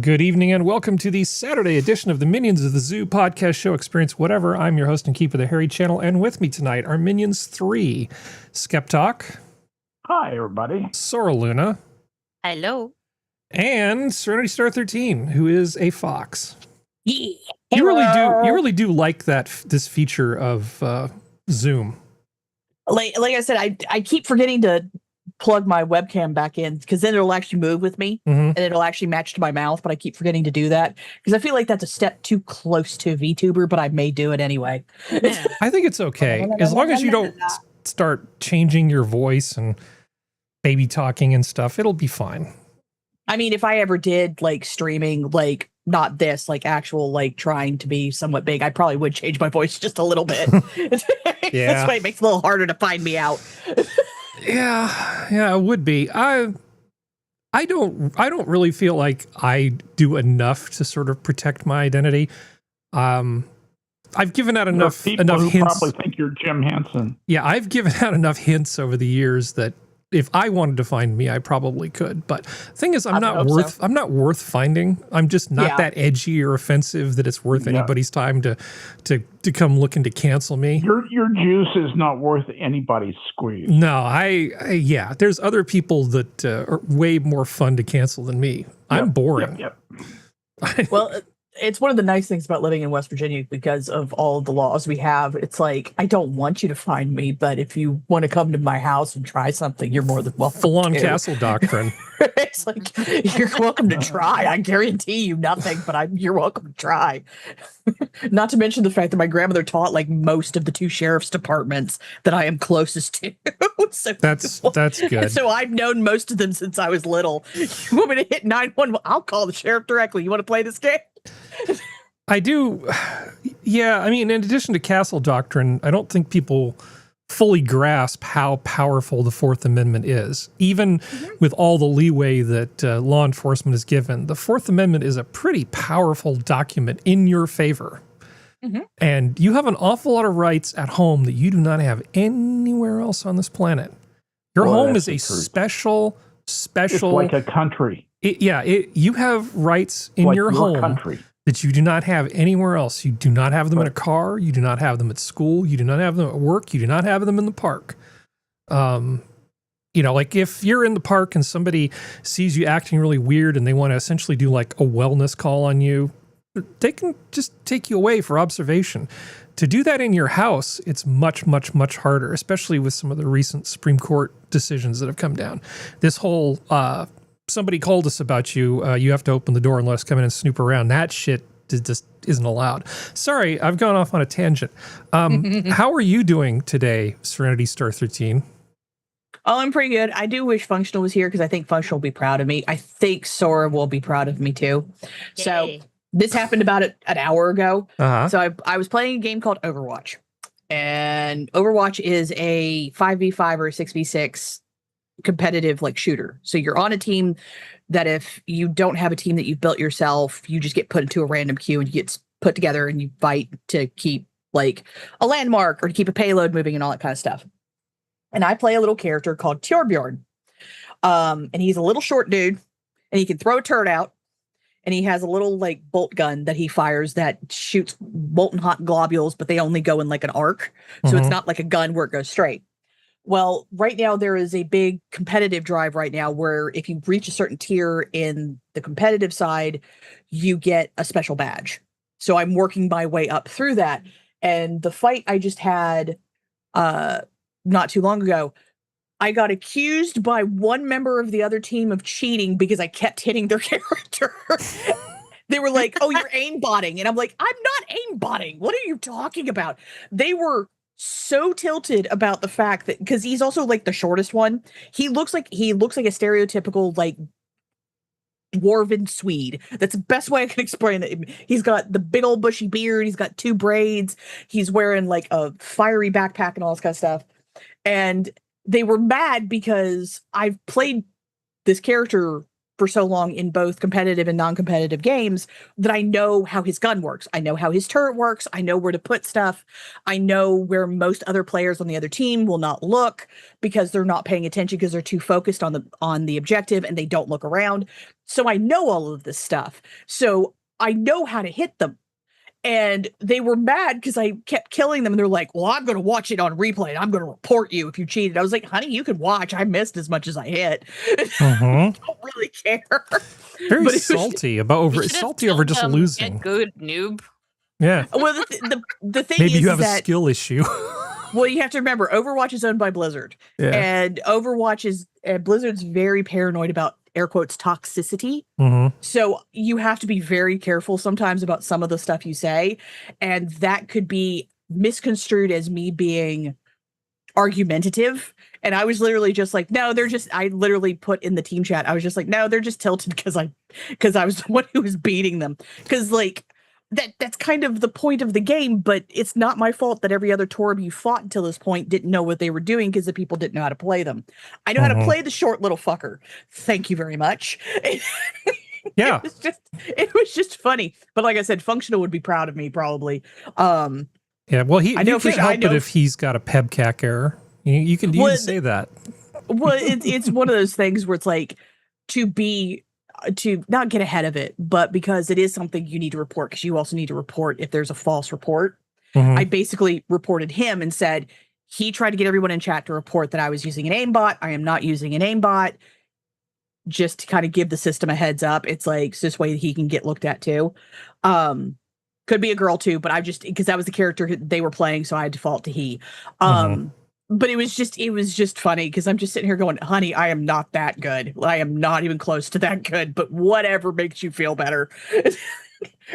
Good evening and welcome to the Saturday edition of the Minions of the Zoo podcast show experience whatever. I'm your host and keeper of the Harry channel, and with me tonight are Minions 3, SkepTok. Hi, everybody. Sora Luna. Hello. And Serenity Star 13, who is a fox. Yeah. You really do like this feature of Zoom. Like I said, I keep forgetting to plug my webcam back in because then it'll actually move with me and it'll actually match to my mouth, but I keep forgetting to do that because I feel like that's a step too close to VTuber, but I may do it anyway. I think it's okay as long as you don't start changing your voice and baby talking and stuff. It'll be fine. I mean, if I ever did like streaming, like not this, like actual, like trying to be somewhat big, I probably would change my voice just a little bit. Yeah. That's why it makes it a little harder to find me out. Yeah, it would be. I don't really feel like I do enough to sort of protect my identity. I've given out enough hints. Probably think you're Jim Henson. Yeah, I've given out enough hints over the years that if I wanted to find me, I probably could. But the thing is, I'm not worth finding. I'm just not that edgy or offensive that it's worth anybody's time to come looking to cancel me. Your juice is not worth anybody's squeeze. No, yeah. There's other people that are way more fun to cancel than me. I'm boring. Yep. Well, it's one of the nice things about living in West Virginia because of all of the laws we have. It's like, I don't want you to find me, but if you want to come to my house and try something, you're more than welcome. Full-on castle doctrine. It's like, you're welcome to try. I guarantee you nothing, but you're welcome to try. Not to mention the fact that my grandmother taught like most of the 2 sheriff's departments that I am closest to. So that's good. So I've known most of them since I was little. You want me to hit 911? I'll call the sheriff directly. You want to play this game? I do. Yeah, I mean, in addition to castle doctrine, I don't think people fully grasp how powerful the Fourth Amendment is. Even with all the leeway that law enforcement is given, the Fourth Amendment is a pretty powerful document in your favor. And you have an awful lot of rights at home that you do not have anywhere else on this planet. Your home is a special. It's like a country. You have rights in your home country that you do not have anywhere else. You do not have them in a car. You do not have them at school. You do not have them at work. You do not have them in the park. Like if you're in the park and somebody sees you acting really weird and they want to essentially do like a wellness call on you, they can just take you away for observation. To do that in your house, it's much, much, much harder, especially with some of the recent Supreme Court decisions that have come down. This whole, somebody called us about you, you have to open the door and let us come in and snoop around. That shit just isn't allowed. Sorry, I've gone off on a tangent. How are you doing today, Serenity Star 13? Oh, I'm pretty good. I do wish Functional was here because I think Functional will be proud of me. I think Sora will be proud of me too. Yay. So this happened about an hour ago. So I was playing a game called Overwatch. And Overwatch is a 5v5 or a 6v6 competitive like shooter. So you're on a team that if you don't have a team that you've built yourself, you just get put into a random queue and you get put together and you fight to keep like a landmark or to keep a payload moving and all that kind of stuff. And I play a little character called Tyr. And he's a little short dude and he can throw a turret out. And he has a little like bolt gun that he fires that shoots molten hot globules, but they only go in like an arc. So it's not like a gun where it goes straight. Well, right now there is a big competitive drive right now where if you reach a certain tier in the competitive side, you get a special badge. So I'm working my way up through that. And the fight I just had not too long ago, I got accused by one member of the other team of cheating because I kept hitting their character. They were like, oh, you're aimbotting. And I'm like, I'm not aimbotting. What are you talking about? They were so tilted about the fact that because he's also like the shortest one. He looks like a stereotypical like dwarven Swede. That's the best way I can explain it. He's got the big old bushy beard. He's got 2 braids. He's wearing like a fiery backpack and all this kind of stuff. And they were mad because I've played this character for so long in both competitive and non-competitive games that I know how his gun works. I know how his turret works. I know where to put stuff. I know where most other players on the other team will not look because they're not paying attention because they're too focused on the objective and they don't look around. So I know all of this stuff. So I know how to hit them. And they were mad because I kept killing them. And they're like, well, I'm going to watch it on replay. And I'm going to report you if you cheated. I was like, honey, you can watch. I missed as much as I hit. I don't really care. Very salty over just losing. Good noob. Yeah. Well, the thing maybe is you have that, a skill issue. well, you have to remember, Overwatch is owned by Blizzard. Yeah. And Blizzard's very paranoid about air quotes toxicity. So you have to be very careful sometimes about some of the stuff you say. And that could be misconstrued as me being argumentative. And I was literally just like, no, I literally put in the team chat. I was just like, no, they're just tilted because I was the one who was beating them. Because like that's kind of the point of the game, but it's not my fault that every other Torb you fought until this point didn't know what they were doing because the people didn't know how to play them. I know how to play the short little fucker. Thank you very much. Yeah. It was just funny. But like I said, Functional would be proud of me probably. Yeah, well, you can't help it if he's got a PEBCAC error. You can say that. Well, it's one of those things where it's like to not get ahead of it, but because it is something you need to report, because you also need to report if there's a false report. I basically reported him and said, he tried to get everyone in chat to report that I was using an aimbot. I am not using an aimbot. Just to kind of give the system a heads up. It's like, so this way he can get looked at too. Could be a girl too, but because that was the character they were playing, so I default to he. But it was just funny because I'm just sitting here going, honey, I am not that good. I am not even close to that good, but whatever makes you feel better.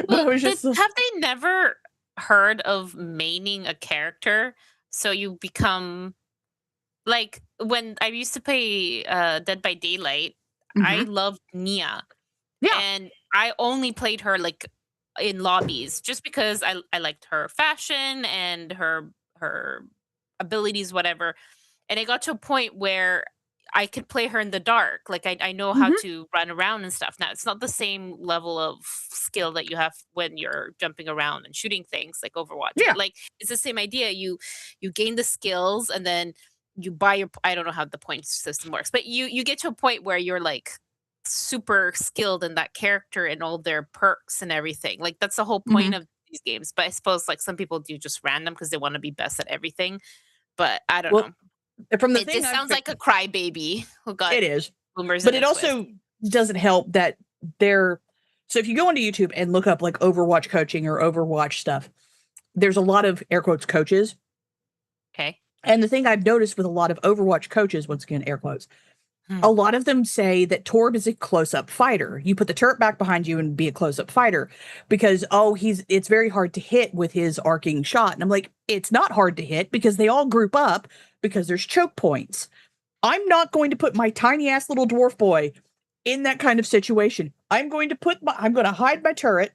Well, have they never heard of maining a character? So you become like when I used to play Dead by Daylight, I loved Nia. Yeah. And I only played her like in lobbies just because I liked her fashion and her abilities, whatever. And it got to a point where I could play her in the dark. Like I know how to run around and stuff. Now it's not the same level of skill that you have when you're jumping around and shooting things like Overwatch. Yeah. But like it's the same idea. You gain the skills and then you buy I don't know how the point system works, but you get to a point where you're like super skilled in that character and all their perks and everything. Like that's the whole point of these games. But I suppose like some people do just random because they want to be best at everything. But I don't know. From the it just sounds like a crybaby who got it is boomers. But it also doesn't help that so if you go onto YouTube and look up like Overwatch coaching or Overwatch stuff, there's a lot of air quotes coaches. Okay. And the thing I've noticed with a lot of Overwatch coaches, once again, air quotes, a lot of them say that Torb is a close-up fighter. You put the turret back behind you and be a close-up fighter because, it's very hard to hit with his arcing shot. And I'm like, it's not hard to hit because they all group up because there's choke points. I'm not going to put my tiny-ass little dwarf boy in that kind of situation. I'm going to hide my turret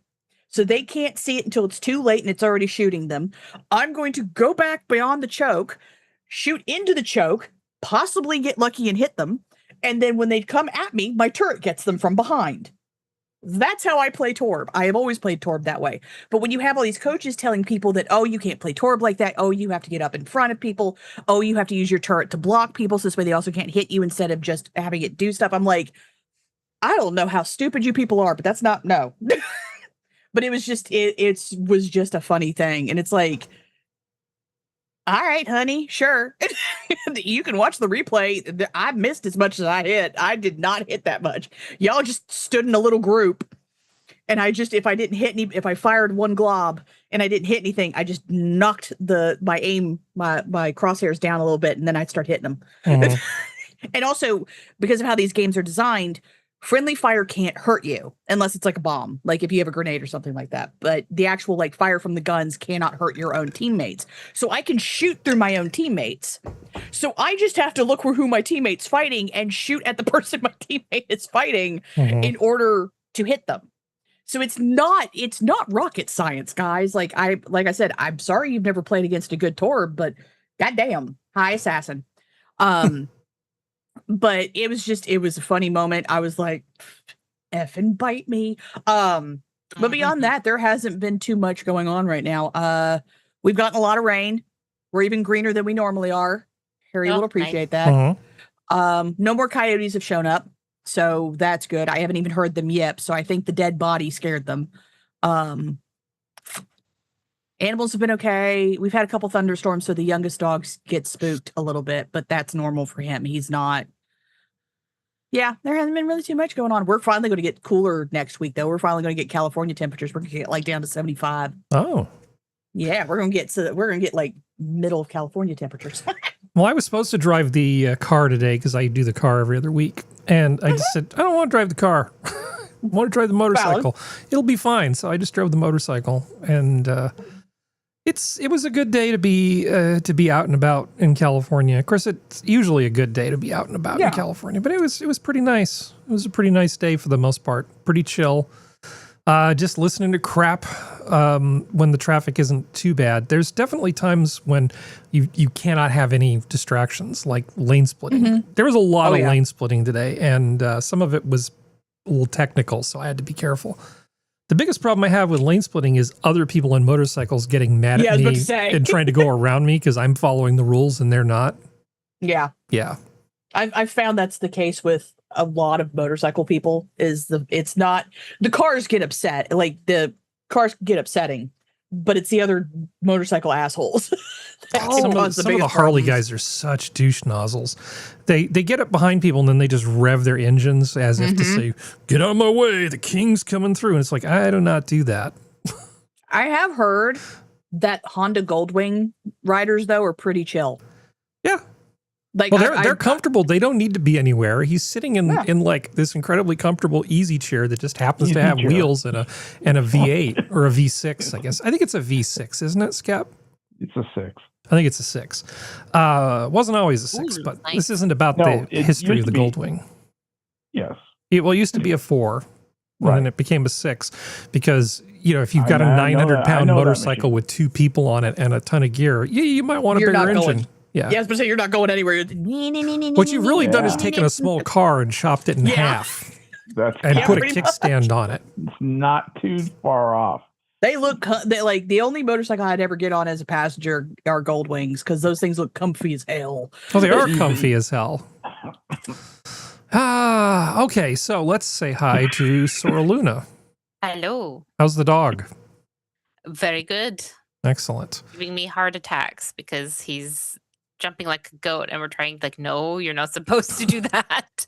so they can't see it until it's too late and it's already shooting them. I'm going to go back beyond the choke, shoot into the choke, possibly get lucky and hit them. And then when they come at me, my turret gets them from behind. That's how I play Torb. I have always played Torb that way. But when you have all these coaches telling people that, you can't play Torb like that. You have to get up in front of people. You have to use your turret to block people. So this way they also can't hit you instead of just having it do stuff. I'm like, I don't know how stupid you people are, but that's not, no. But it was just, it was just a funny thing. And it's like, all right, honey, sure. You can watch the replay. I missed as much as I hit. I did not hit that much. Y'all just stood in a little group. And if I didn't hit if I fired one glob and I didn't hit anything, I just knocked my crosshairs down a little bit and then I'd start hitting them. And also, because of how these games are designed, friendly fire can't hurt you unless it's like a bomb, like if you have a grenade or something like that. But the actual like fire from the guns cannot hurt your own teammates. So I can shoot through my own teammates. So I just have to look for who my teammate's fighting and shoot at the person my teammate is fighting in order to hit them. So it's not rocket science, guys. Like I said, I'm sorry you've never played against a good Torb, but goddamn, hi assassin. But it was a funny moment. I was like, effing bite me. But beyond that, there hasn't been too much going on right now. We've gotten a lot of rain. We're even greener than we normally are. Harry will appreciate that. No more coyotes have shown up, so that's good. I haven't even heard them yet, so I think the dead body scared them. Animals have been okay. We've had a couple thunderstorms, so the youngest dogs get spooked a little bit, but that's normal for him. He's not. Yeah, there hasn't been really too much going on. We're finally going to get cooler next week, though. We're finally going to get California temperatures. We're going to get like down to 75. Oh. Yeah, we're going to get like middle of California temperatures. Well, I was supposed to drive the car today because I do the car every other week. And I just said, I don't want to drive the car. I want to drive the motorcycle. It'll be fine. So I just drove the motorcycle. And it was a good day to be out and about in California. Of course, it's usually a good day to be out and about in California. But it was pretty nice. It was a pretty nice day for the most part. Pretty chill. Just listening to crap when the traffic isn't too bad. There's definitely times when you cannot have any distractions, like lane splitting. There was a lot of lane splitting today, and some of it was a little technical, so I had to be careful. The biggest problem I have with lane splitting is other people on motorcycles getting mad at me and trying to go around me because I'm following the rules and they're not. Yeah. Yeah. I've found that's the case with a lot of motorcycle people. It's not the cars get upset, like the cars get upsetting, but it's the other motorcycle assholes. Some of the Harley guys are such douche nozzles. They get up behind people and then they just rev their engines as if to say, "Get out of my way, the king's coming through." And it's like, I do not do that. I have heard that Honda Goldwing riders though are pretty chill. Yeah. Like, well, they're comfortable. They don't need to be anywhere. He's sitting in like this incredibly comfortable easy chair that just happens to have wheels and a V8 or a V6, I guess. I think it's a V6, isn't it, Skep? It's a 6. I think it's a 6. Wasn't always a 6, but this isn't about the history of the Goldwing. Yes. It used to be a 4, and then it became a 6 because, if you've got a 900-pound motorcycle with 2 people on it and a ton of gear, you might want a bigger engine. Yeah. I was going to say, you're not going anywhere. What you've really done is taken a small car and chopped it in half and put a kickstand on it. It's not too far off. They look like the only motorcycle I'd ever get on as a passenger are Goldwings because those things look comfy as hell. Well, they are comfy as hell. Okay, so let's say hi to Sora Luna. Hello. How's the dog? Very good. Excellent. Giving me heart attacks because he's jumping like a goat and we're trying no, you're not supposed to do that.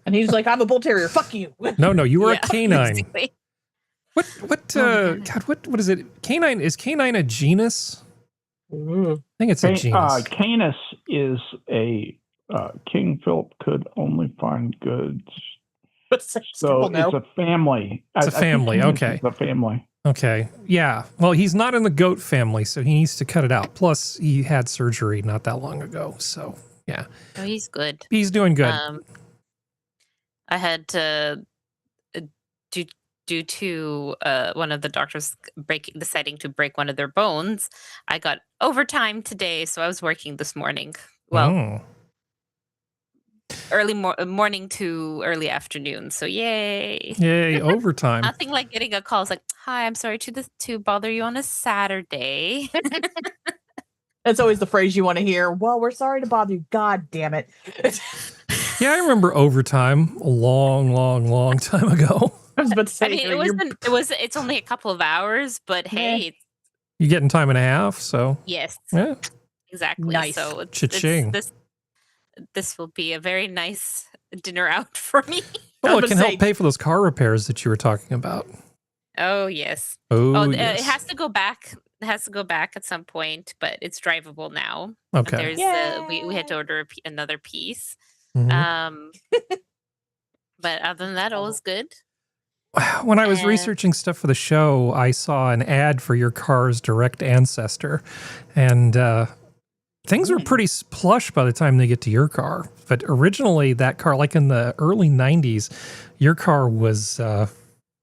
And he's like, I'm a bull terrier, fuck you. No, you were a canine. Basically. What is it? Canine, is canine a genus? I think it's a genus. Canis is a King Philip could only find goods. So it's a family. It's a family, okay. It's a family. Okay. Yeah. Well, he's not in the goat family, so he needs to cut it out. Plus, he had surgery not that long ago. So, yeah. Oh, he's good. He's doing good. I had to, due to one of the doctors deciding to break one of their bones, I got overtime today, so I was working this morning. Well, early morning to early afternoon. So yay! Yay! Overtime. Nothing like getting a call. It's like, hi, I'm sorry to bother you on a Saturday. That's always the phrase you want to hear. Well, we're sorry to bother you. God damn it! Yeah, I remember overtime a long time ago. I was about to say, it's only a couple of hours, but hey, you're getting time and a half. So yes, yeah, exactly. Nice. So Cha-ching. This will be a very nice dinner out for me. Well, it can help pay for those car repairs that you were talking about. Oh, yes. Yes. It has to go back. It has to go back at some point, but it's drivable now. Okay. We had to order another piece. Mm-hmm. But other than that, all is good. When I was researching stuff for the show, I saw an ad for your car's direct ancestor, and things were pretty plush by the time they get to your car. But originally, that car, like in the early 90s, your car was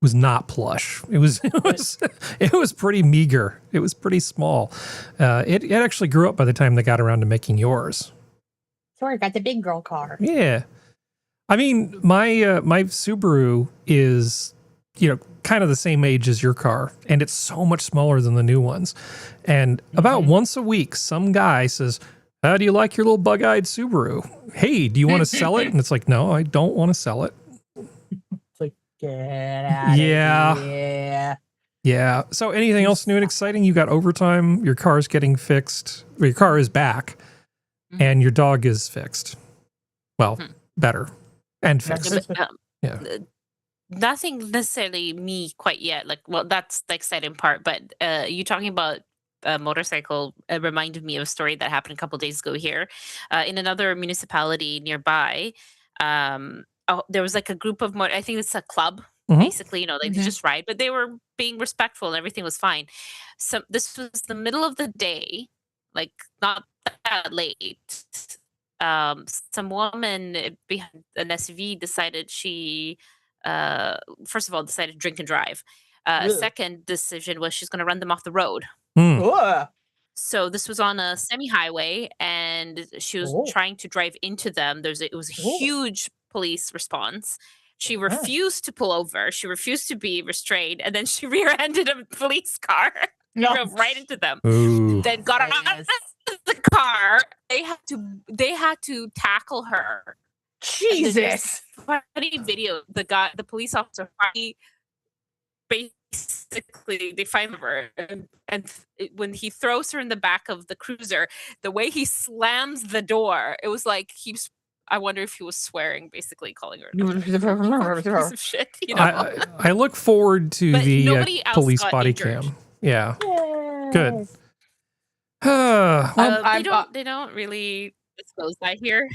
not plush. It was pretty meager. It was pretty small. It actually grew up by the time they got around to making yours. Sora got the big girl car. Yeah. I mean, my Subaru is, kind of the same age as your car, and it's so much smaller than the new ones. And about once a week, some guy says, "How do you like your little bug-eyed Subaru? Hey, do you want to sell it?" And it's like, "No, I don't want to sell it." It's like, get out of here. Yeah. So anything else new and exciting? You got overtime, your car's getting fixed, or your car is back, and your dog is fixed. Well, better. And fixed. Yeah. Nothing necessarily me quite yet. That's the exciting part. But you talking about a motorcycle reminded me of a story that happened a couple of days ago here. In another municipality nearby, there was like a group of, I think it's a club, basically, they just ride, but they were being respectful and everything was fine. So this was the middle of the day, like not that late. Some woman behind an SUV decided first of all, decided to drink and drive. Second decision was she's going to run them off the road. So this was on a semi-highway, and she was trying to drive into them. It was a huge police response. She refused to pull over. She refused to be restrained, and then she rear-ended a police car. Drove right into them. Ooh. Then got out of the car. They had to tackle her. Jesus. Funny video. The police officer, basically they find her, and when he throws her in the back of the cruiser, the way he slams the door, it was like I wonder if he was swearing, basically calling her a piece of shit. I look forward to the police body injured. cam. Yeah. Yes. Good. They don't really disclose that here.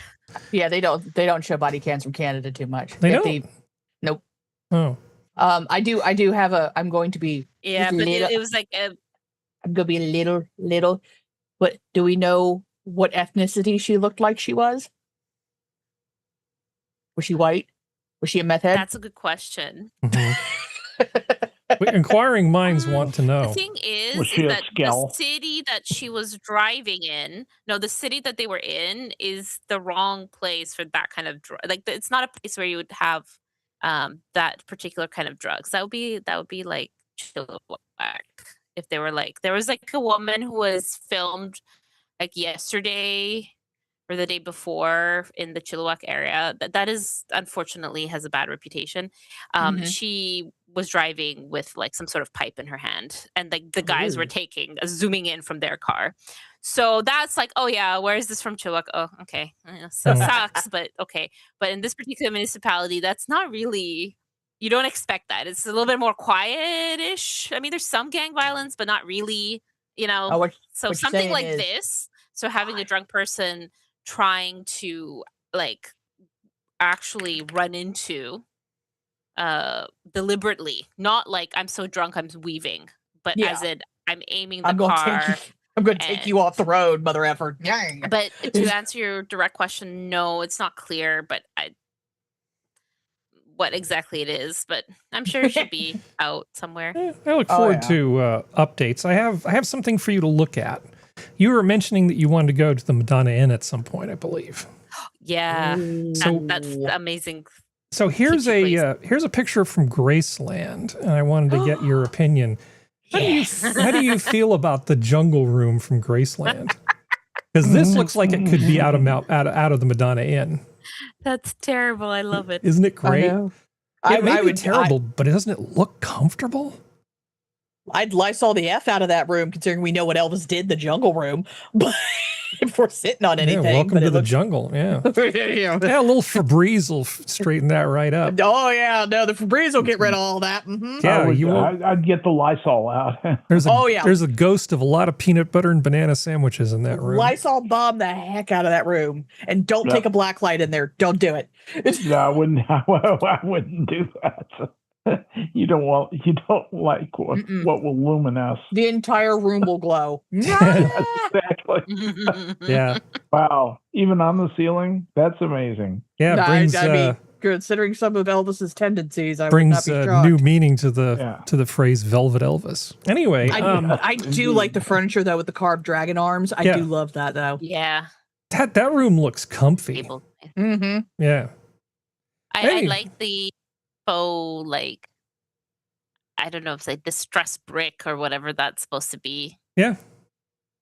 Yeah, they don't show body cams from Canada too much. They don't? Nope. Oh. I do have I'm going to be but it was like I'm gonna be a little. But do we know what ethnicity she looked like she was? Was she white? Was she a meth head? That's a good question. Inquiring minds want to know. The thing is that the city that she was driving in, the city that they were in is the wrong place for that kind of drug. It's not a place where you would have that particular kind of drugs. That would be like Chilliwack. If they were there was like a woman who was filmed like yesterday or the day before in the Chilliwack area. That is unfortunately has a bad reputation. She was driving with like some sort of pipe in her hand, and like the guys were zooming in from their car. So that's like, oh yeah, where is this from, Chilliwack? Oh, okay. So it sucks, but okay. But in this particular municipality, that's not really, you don't expect that. It's a little bit more quiet-ish. I mean, there's some gang violence, but not really, so something like this. So having a drunk person trying to like actually run into deliberately, not like I'm so drunk I'm weaving, but as in I'm aiming the car. I'm going to take you off the road, mother effer. But to answer your direct question, no, it's not clear, but what exactly it is, but I'm sure it should be out somewhere. I look forward to updates. I have something for you to look at. You were mentioning that you wanted to go to the Madonna Inn at some point, I believe. Yeah, that's amazing. So here's a picture from Graceland, and I wanted to get your opinion. How do you feel about the jungle room from Graceland? Because this looks like it could be out of the Madonna Inn. That's terrible. I love it. Isn't it great? It may be terrible, but doesn't it look comfortable? I'd Lysol the F out of that room, considering we know what Elvis did in the jungle room. But if we're sitting on anything. Welcome to the jungle. Yeah. A little Febreze will straighten that right up. Oh, yeah. No, the Febreze will get rid of all that. Yeah, I'd get the Lysol out. There's a ghost of a lot of peanut butter and banana sandwiches in that room. Lysol bomb the heck out of that room. And don't take a black light in there. Don't do it. No, I wouldn't do that. You don't like what will luminesce. The entire room will glow. Exactly. Yeah. Wow. Even on the ceiling, that's amazing. Yeah, brings, I mean, considering some of Elvis's tendencies, I brings would not be shocked. new meaning to the phrase "Velvet Elvis." Anyway, I do like the furniture though with the carved dragon arms. I do love that though. Yeah. That room looks comfy. Mm-hmm. Yeah. I like the faux, like, I don't know if it's like distressed brick or whatever that's supposed to be. Yeah.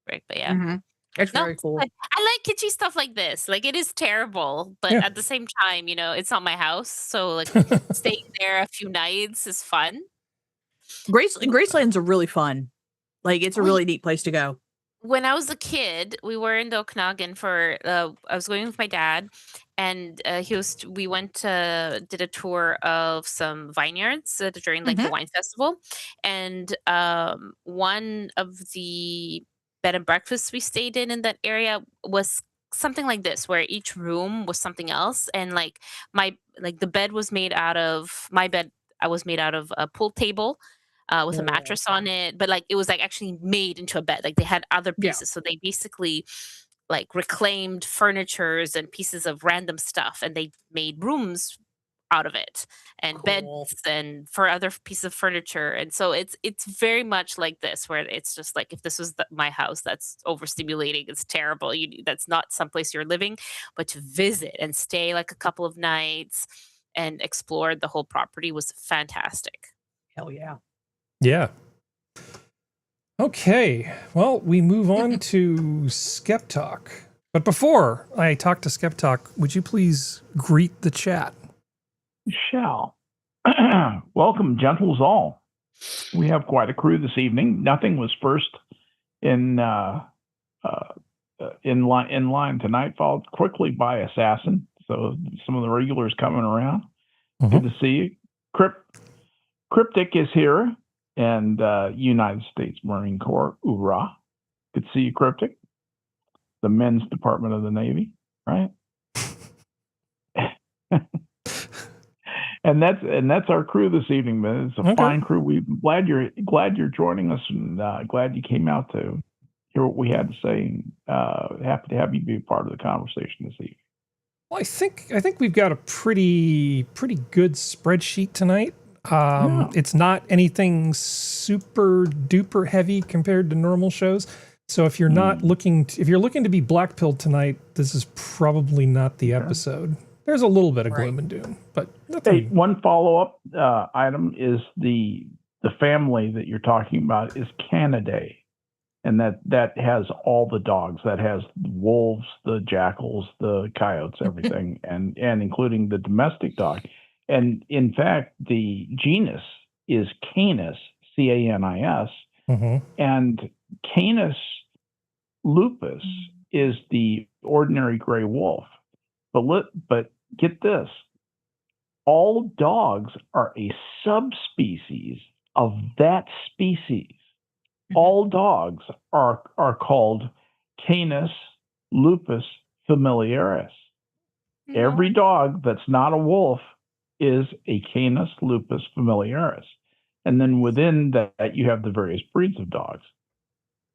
Brick, but yeah. Mm-hmm. It's very cool. I like kitschy stuff like this. Like, it is terrible, but at the same time, it's not my house. So, like, staying there a few nights is fun. Graceland's a really fun. Like, it's a really neat place to go. When I was a kid, we were in the Okanagan for, I was going with my dad, and we went to, did a tour of some vineyards during like the wine festival. And one of the bed and breakfasts we stayed in that area was something like this, where each room was something else. And like the bed was made out of, my bed, I was made out of a pool table. With a mattress on it, but like it was like actually made into a bed. Like they had other pieces, so they basically like reclaimed furnitures and pieces of random stuff, and they made rooms out of it, and beds and for other pieces of furniture. And so it's very much like this, where it's just like, if this was my house, that's overstimulating, it's terrible. That's not someplace you're living, but to visit and stay like a couple of nights and explore the whole property was fantastic. Hell yeah. Yeah. Okay. Well, we move on to SkepTok. But before I talk to SkepTok, would you please greet the chat? Shall. Welcome, gentles all. We have quite a crew this evening. Nothing was first in line tonight, followed quickly by Assassin. So some of the regulars coming around. Good to see you. Cryptic is here. And United States Marine Corps, hoorah. Good to see you, Cryptic. The men's department of the Navy, right? and that's our crew this evening, man. It's a fine crew. We're glad you're joining us, and glad you came out to hear what we had to say. Happy to have you be a part of the conversation this evening. Well, I think we've got a pretty good spreadsheet tonight. It's not anything super duper heavy compared to normal shows. So if you're not looking to be black-pilled tonight, this is probably not the episode. There's a little bit of gloom and doom, but nothing. Hey, one follow-up item is the family that you're talking about is Canidae, and that has all the dogs. That has the wolves, the jackals, the coyotes, everything, and including the domestic dog. And in fact, the genus is Canis, Canis, and Canis lupus is the ordinary gray wolf. But get this, all dogs are a subspecies of that species. All dogs are called Canis lupus familiaris. Every dog that's not a wolf is a Canis lupus familiaris. And then within that, you have the various breeds of dogs.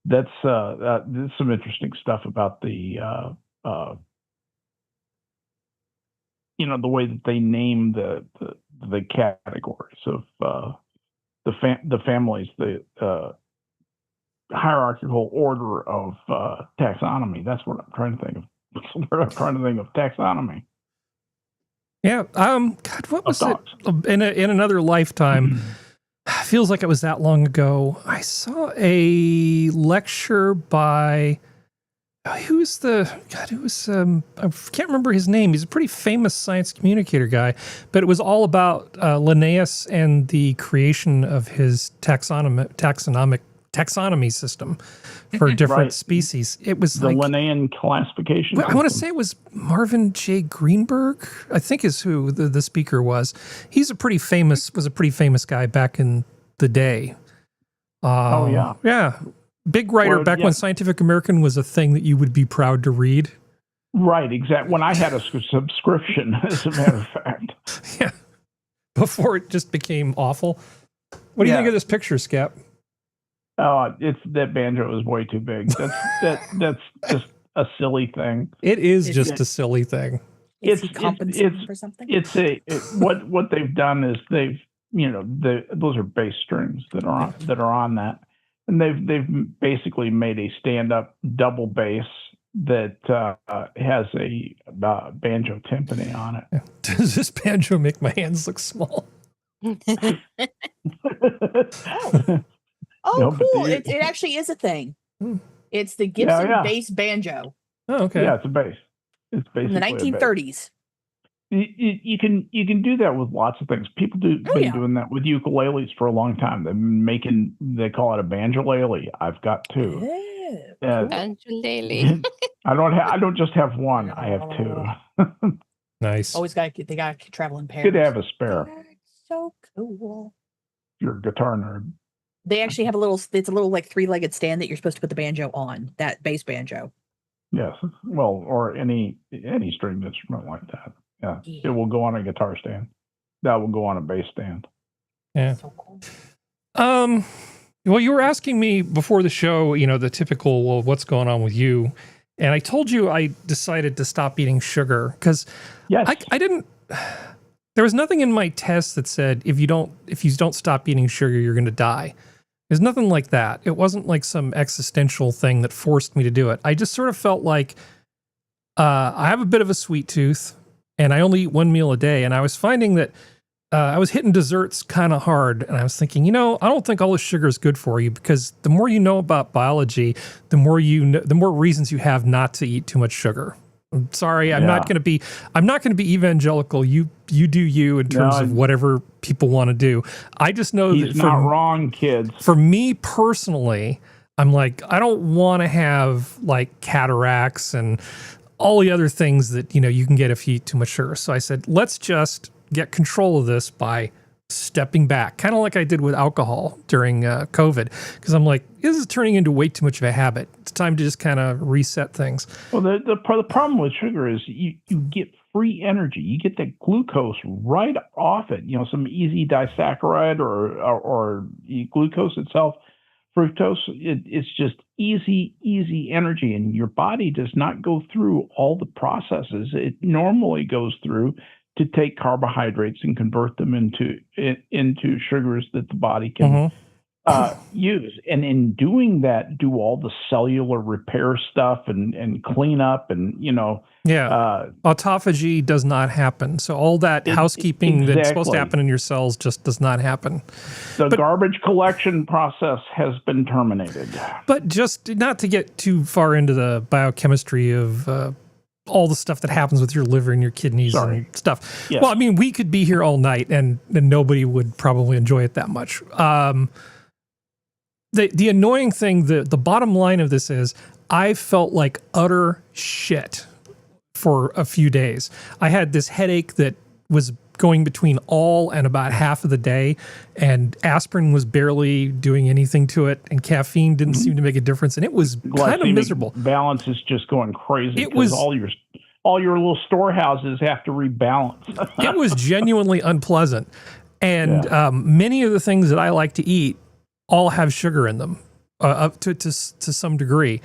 That's some interesting stuff about the the way that they name the categories of the families, the hierarchical order of taxonomy. That's what I'm trying to think of. Taxonomy. Yeah. God, what was it? In another lifetime, feels like it was that long ago. I saw a lecture by I can't remember his name. He's a pretty famous science communicator guy, but it was all about Linnaeus and the creation of his taxonomy system for different species. It was the Linnaean classification. I want to say it was Marvin J. Greenberg, I think is who the speaker was. He's a pretty famous guy back in the day. Yeah. Big writer back when Scientific American was a thing that you would be proud to read. Right, exactly. When I had a subscription, as a matter of fact. Yeah. Before it just became awful. What do you think of this picture, Skep? Oh, that banjo is way too big. That's just a silly thing. It is just a silly thing. Is he compensating for something? What they've done is those are bass strings that are on that, and they've basically made a stand-up double bass that has a banjo timpani on it. Does this banjo make my hands look small? Oh, cool. It actually is a thing. It's the Gibson bass banjo. Oh, okay. Yeah, it's a bass. It's basically in the 1930s. You can do that with lots of things. People been doing that with ukuleles for a long time. They call it a banjolele. I've got two. Banjolele. I don't just have one. I have two. Nice. Always they got to travel in pairs. Good to have a spare. That's so cool. You're a guitar nerd. They actually have it's a little like 3-legged stand that you're supposed to put the banjo on, that bass banjo. Yes. Well, or any stringed instrument like that. Yeah. It will go on a guitar stand. That will go on a bass stand. Yeah. So cool. Well, you were asking me before the show, the typical, well, what's going on with you? And I told you I decided to stop eating sugar because I didn't. There was nothing in my test that said if you don't stop eating sugar, you're going to die. There's nothing like that. It wasn't like some existential thing that forced me to do it. I just sort of felt like I have a bit of a sweet tooth and I only eat one meal a day. And I was finding that I was hitting desserts kind of hard. And I was thinking, I don't think all this sugar is good for you because the more you know about biology, the more reasons you have not to eat too much sugar. I'm sorry, I'm not going to be evangelical. You do you in terms of whatever people want to do. I just know he's not wrong, kids. For me personally, I'm like, I don't want to have like cataracts and all the other things that, you can get if you eat too much sugar. So I said, let's just get control of this by stepping back, kind of like I did with alcohol during COVID, because I'm like, this is turning into way too much of a habit. It's time to just kind of reset things. Well, the problem with sugar is you get free energy. You get that glucose right off it. Some easy disaccharide or glucose itself, fructose. It's just easy energy, and your body does not go through all the processes it normally goes through to take carbohydrates and convert them into sugars that the body can use. And in doing that, do all the cellular repair stuff and clean up and, autophagy does not happen. So all that housekeeping that's supposed to happen in your cells just does not happen. The garbage collection process has been terminated. But just not to get too far into the biochemistry of all the stuff that happens with your liver and your kidneys and stuff. Yes. Well, I mean, we could be here all night and nobody would probably enjoy it that much. The annoying thing, the bottom line of this is I felt like utter shit for a few days. I had this headache that was going between all and about half of the day, and aspirin was barely doing anything to it, and caffeine didn't seem to make a difference, and it was kind of miserable. Balance is just going crazy. It was all your little storehouses have to rebalance. It was genuinely unpleasant, and many of the things that I like to eat all have sugar in them, up to some degree.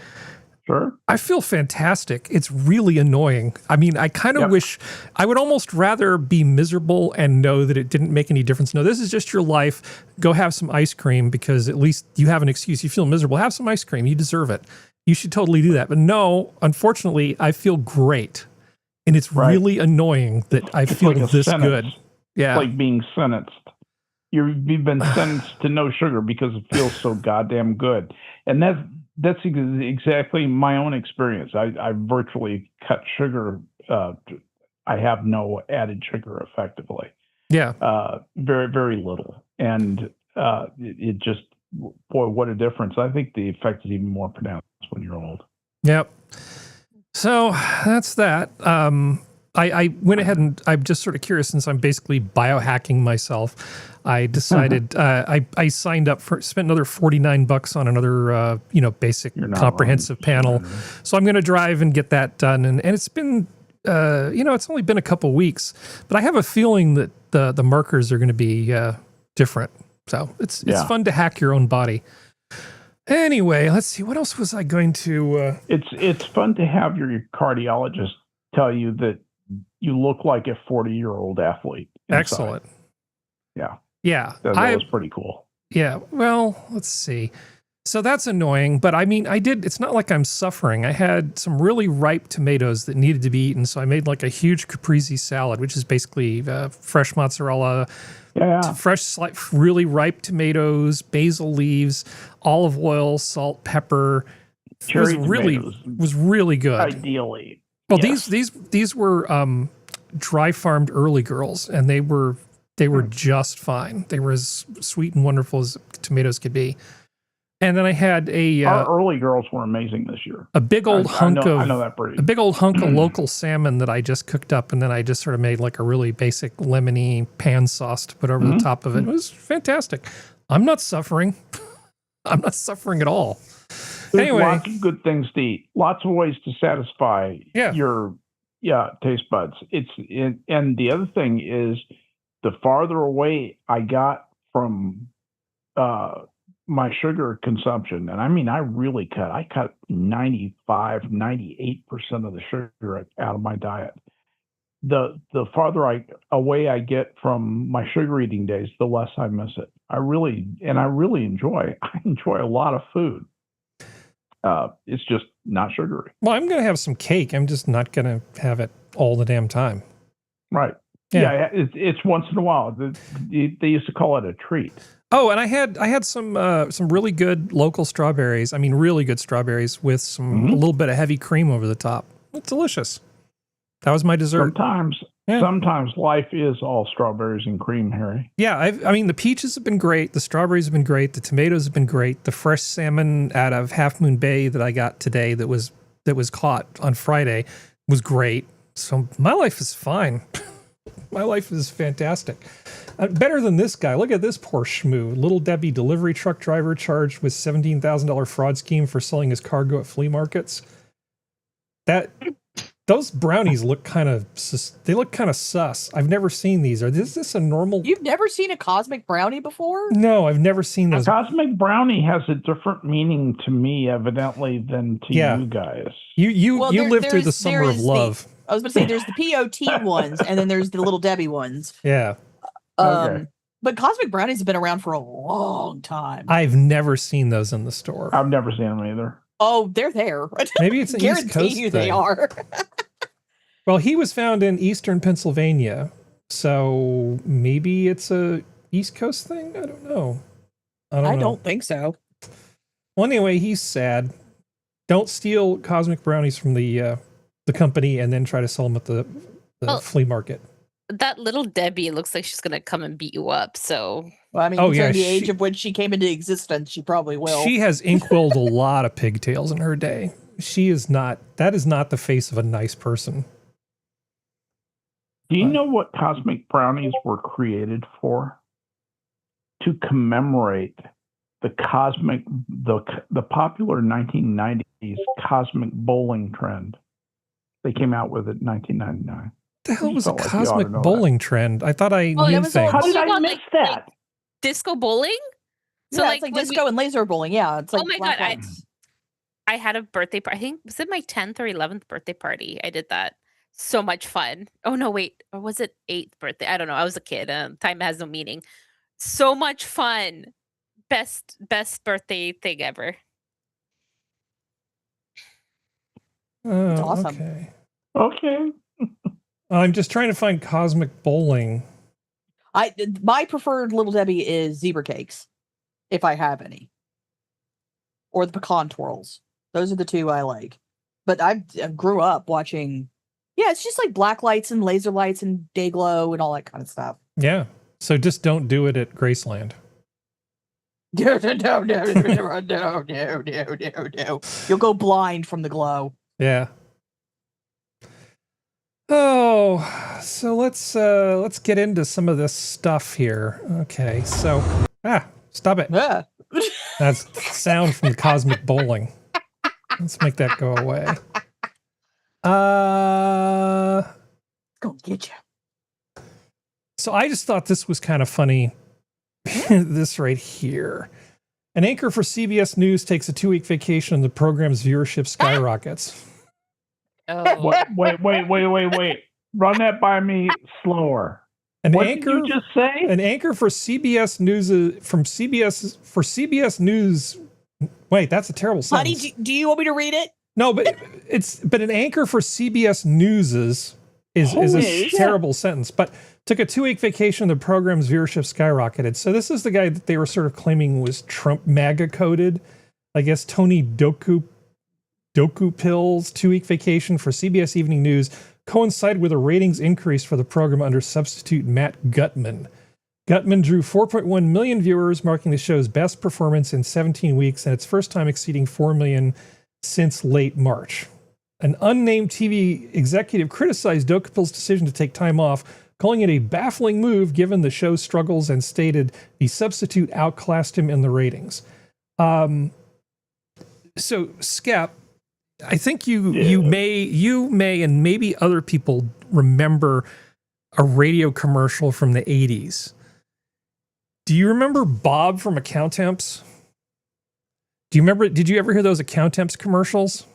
Sure. I feel fantastic. It's really annoying. I mean, I kind of wish I would almost rather be miserable and know that it didn't make any difference. No, this is just your life. Go have some ice cream because at least you have an excuse. You feel miserable. Have some ice cream. You deserve it. You should totally do that. But no, unfortunately, I feel great. And it's really annoying that I feel like this good. Yeah. It's like being sentenced. You've been sentenced to no sugar because it feels so goddamn good. And that's exactly my own experience. I virtually cut sugar. I have no added sugar effectively. Yeah. Very, very little. And it just, boy, what a difference. I think the effect is even more pronounced when you're old. Yep. So that's that. I went ahead and I'm just sort of curious since I'm basically biohacking myself. I decided I signed up spent another $49 on another basic comprehensive panel. So I'm going to drive and get that done. And it's been it's only been a couple weeks, but I have a feeling that the markers are going to be different. So it's fun to hack your own body. Anyway, let's see. What else was I going to? It's fun to have your cardiologist tell you that you look like a 40-year-old athlete. Inside. Excellent. Yeah. Yeah. That was pretty cool. Yeah. Well, let's see. So that's annoying, but I mean, it's not like I'm suffering. I had some really ripe tomatoes that needed to be eaten, so I made like a huge caprese salad, which is basically fresh mozzarella, fresh, really ripe tomatoes, basil leaves, olive oil, salt, pepper. Cherry was really good. Ideally. Well, these were dry farmed early girls, and they were just fine. They were as sweet and wonderful as tomatoes could be. And then I had our early girls were amazing this year. A big old hunk of local salmon that I just cooked up, and then I just sort of made like a really basic lemony pan sauce to put over the top of it. It was fantastic. I'm not suffering. I'm not suffering at all. There's anyway, lots of good things to eat. Lots of ways to satisfy your taste buds. And the other thing is, the farther away I got from my sugar consumption, and I mean, I cut 95, 98% of the sugar out of my diet. The farther away I get from my sugar eating days, the less I miss it. I really enjoy a lot of food. It's just not sugary. Well, I'm going to have some cake. I'm just not going to have it all the damn time. Right. Yeah, it's once in a while. They used to call it a treat. Oh, and I had some really good local strawberries. I mean, really good strawberries with a little bit of heavy cream over the top. It's delicious. That was my dessert. Sometimes life is all strawberries and cream, Harry. Yeah, I mean, the peaches have been great. The strawberries have been great. The tomatoes have been great. The fresh salmon out of Half Moon Bay that I got today that was caught on Friday was great. So my life is fine. My life is fantastic. Better than this guy. Look at this poor schmoo. Little Debbie delivery truck driver charged with $17,000 fraud scheme for selling his cargo at flea markets. Those brownies look kind of sus. I've never seen these. Is this a normal? You've never seen a cosmic brownie before? No, I've never seen those. A cosmic brownie has a different meaning to me, evidently, than to you guys. You lived through the summer of love. I was going to say there's the POT ones, and then there's the Little Debbie ones. Yeah. Okay. But cosmic brownies have been around for a long time. I've never seen those in the store. I've never seen them either. Oh, they're there. Maybe it's an East Coast thing. They are. Well, he was found in eastern Pennsylvania, so maybe it's a East Coast thing? I don't know. I don't think so. Well, anyway, he's sad. Don't steal cosmic brownies from the company and then try to sell them at the flea market. That Little Debbie looks like she's going to come and beat you up, so... Well, I mean, considering the age of when she came into existence, she probably will. She has inkwelled a lot of pigtails in her day. That is not the face of a nice person. Do you know what cosmic brownies were created for? To commemorate the popular 1990s cosmic bowling trend. They came out with it in 1999. What the hell was a cosmic bowling trend? I thought I knew things. How did I miss that? Disco bowling? So it's like disco and laser bowling. Yeah, it's like. Oh my god! I had a birthday party. I think was it my 10th or 11th birthday party. I did that. So much fun. Oh no, wait, or was it 8th birthday? I don't know. I was a kid. Time has no meaning. So much fun. Best birthday thing ever. Oh, awesome. Okay. I'm just trying to find cosmic bowling. My preferred Little Debbie is zebra cakes, if I have any, or the pecan twirls. Those are the two I like. But I grew up watching. Yeah, it's just like black lights and laser lights and day glow and all that kind of stuff. Yeah. So just don't do it at Graceland. No. You'll go blind from the glow. Yeah. Oh, so let's get into some of this stuff here. Okay, so stop it. Yeah. That's sound from the cosmic bowling. Let's make that go away. Go get you. So I just thought this was kind of funny. This right here. An anchor for CBS News takes a 2-week vacation and the program's viewership skyrockets. Oh. Wait. Run that by me slower. What did you just say? An anchor for CBS News Wait, that's a terrible Honey, sentence. do you want me to read it? No, but an anchor for CBS News is a terrible sentence. But took a 2-week vacation. The program's viewership skyrocketed. So this is the guy that they were sort of claiming was Trump MAGA coded. I guess Tony Doku Pill's 2-week vacation for CBS Evening News coincided with a ratings increase for the program under substitute Matt Gutman. Gutman drew 4.1 million viewers, marking the show's best performance in 17 weeks and its first time exceeding 4 million since late March. An unnamed TV executive criticized Dokapil's decision to take time off, calling it a baffling move given the show's struggles, and stated the substitute outclassed him in the ratings. So, Skep, I think you may and maybe other people remember a radio commercial from the 80s. Do you remember Bob from Accountemps? Did you ever hear those Accountemps commercials?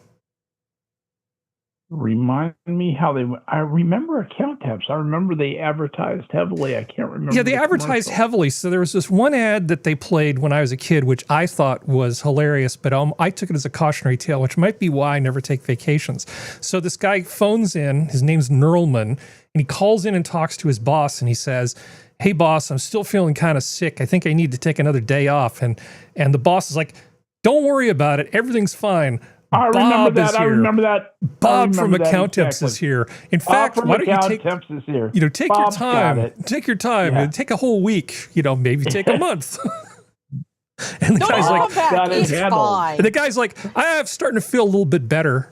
Remind me how they. I remember Accountemps. I remember they advertised heavily. I can't remember. Yeah, they advertised heavily. So there was this one ad that they played when I was a kid, which I thought was hilarious, but I took it as a cautionary tale, which might be why I never take vacations. So this guy phones in. His name's Nerlman, and he calls in and talks to his boss, and he says, "Hey, boss, I'm still feeling kind of sick. I think I need to take another day off." And the boss is like, "Don't worry about it. Everything's fine. I remember that. Bob from Accountemps is here. In fact, why don't you take your time. Take your time. Yeah. Take a whole week. Maybe take a month." And the guy's like, fine. and the guy's like, "I'm starting to feel a little bit better.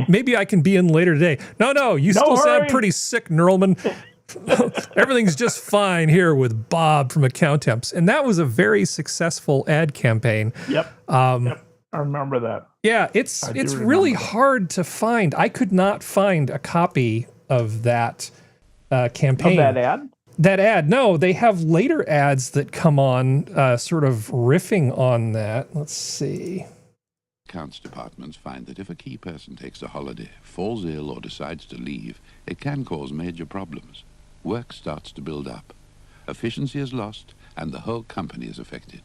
Maybe I can be in later today." No, you still sound pretty sick, Nerlman. Everything's just fine here with Bob from Accountemps. And that was a very successful ad campaign. Yep. I remember that. Yeah, it's really hard to find. I could not find a copy of that campaign. Of that ad? That ad. No, they have later ads that come on sort of riffing on that. Let's see. Accounts departments find that if a key person takes a holiday, falls ill, or decides to leave, it can cause major problems. Work starts to build up. Efficiency is lost, and the whole company is affected.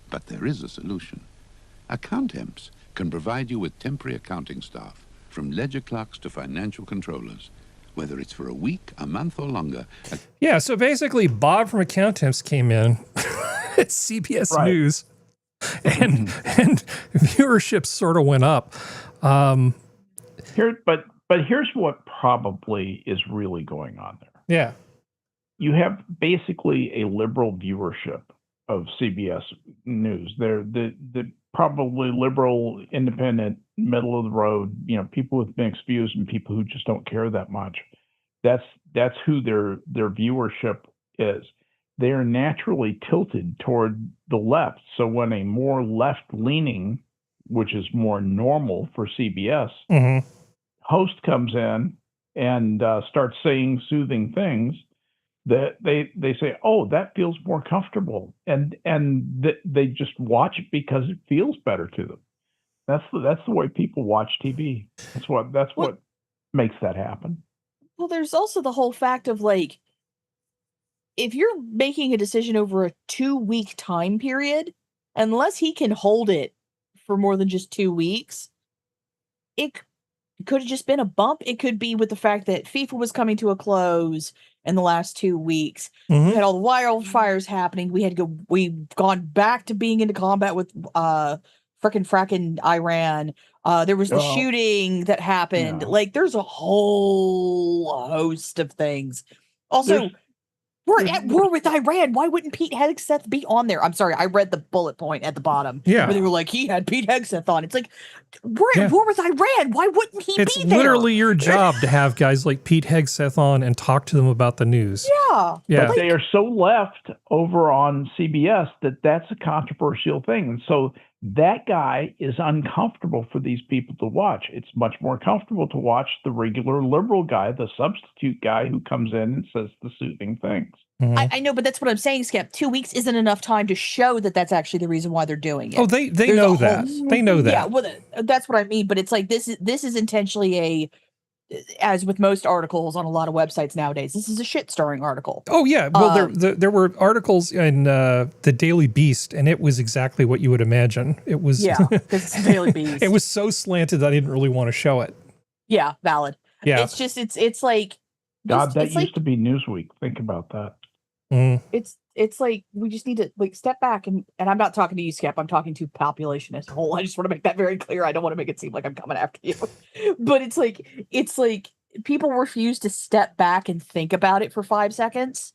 But there is a solution. Accountemps can provide you with temporary accounting staff, from ledger clerks to financial controllers. Whether it's for a week, a month, or longer. Yeah, so basically Bob from Accountemps came in at CBS News, and viewership sort of went up. But here's what probably is really going on there. Yeah. You have basically a liberal viewership of CBS News. They're the probably liberal, independent, middle of the road, people with mixed views and people who just don't care that much. That's who their viewership is. They are naturally tilted toward the left. So when a more left-leaning, which is more normal for CBS, host comes in and starts saying soothing things, that they say, "Oh, that feels more comfortable," and they just watch it because it feels better to them. That's the way people watch TV. That's what makes that happen. Well, there's also the whole fact of if you're making a decision over a 2-week time period, unless he can hold it for more than just 2 weeks, it could have just been a bump. It could be with the fact that FIFA was coming to a close in the last 2 weeks. We had all the wildfires happening. We've gone back to being into combat with fracking Iran. There was the shooting that happened. There's a whole host of things. Also, we're at war with Iran. Why wouldn't Pete Hegseth be on there? I'm sorry, I read the bullet point at the bottom. Yeah. Where they were like, he had Pete Hegseth on. It's like, we're at war with Iran. Why wouldn't he be there? It's literally your job to have guys like Pete Hegseth on and talk to them about the news. Yeah. But they are so left over on CBS that's a controversial thing. And so that guy is uncomfortable for these people to watch. It's much more comfortable to watch the regular liberal guy, the substitute guy who comes in and says the soothing things. I know, but that's what I'm saying, Skep. 2 weeks isn't enough time to show that that's actually the reason why they're doing it. Oh, they know that. They know that. Yeah, well, that's what I mean. But it's like this is intentionally as with most articles on a lot of websites nowadays, this is a shit-stirring article. Oh yeah, well there were articles in the Daily Beast, and it was exactly what you would imagine. It was because it's the Daily Beast. It was so slanted that I didn't really want to show it. Yeah, valid. Yeah, it's just it's like God, that used to be Newsweek. Think about that. It's like we just need to like step back and I'm not talking to you, Skep. I'm talking to population as a whole. I just want to make that very clear. I don't want to make it seem like I'm coming after you. But it's like people refuse to step back and think about it for 5 seconds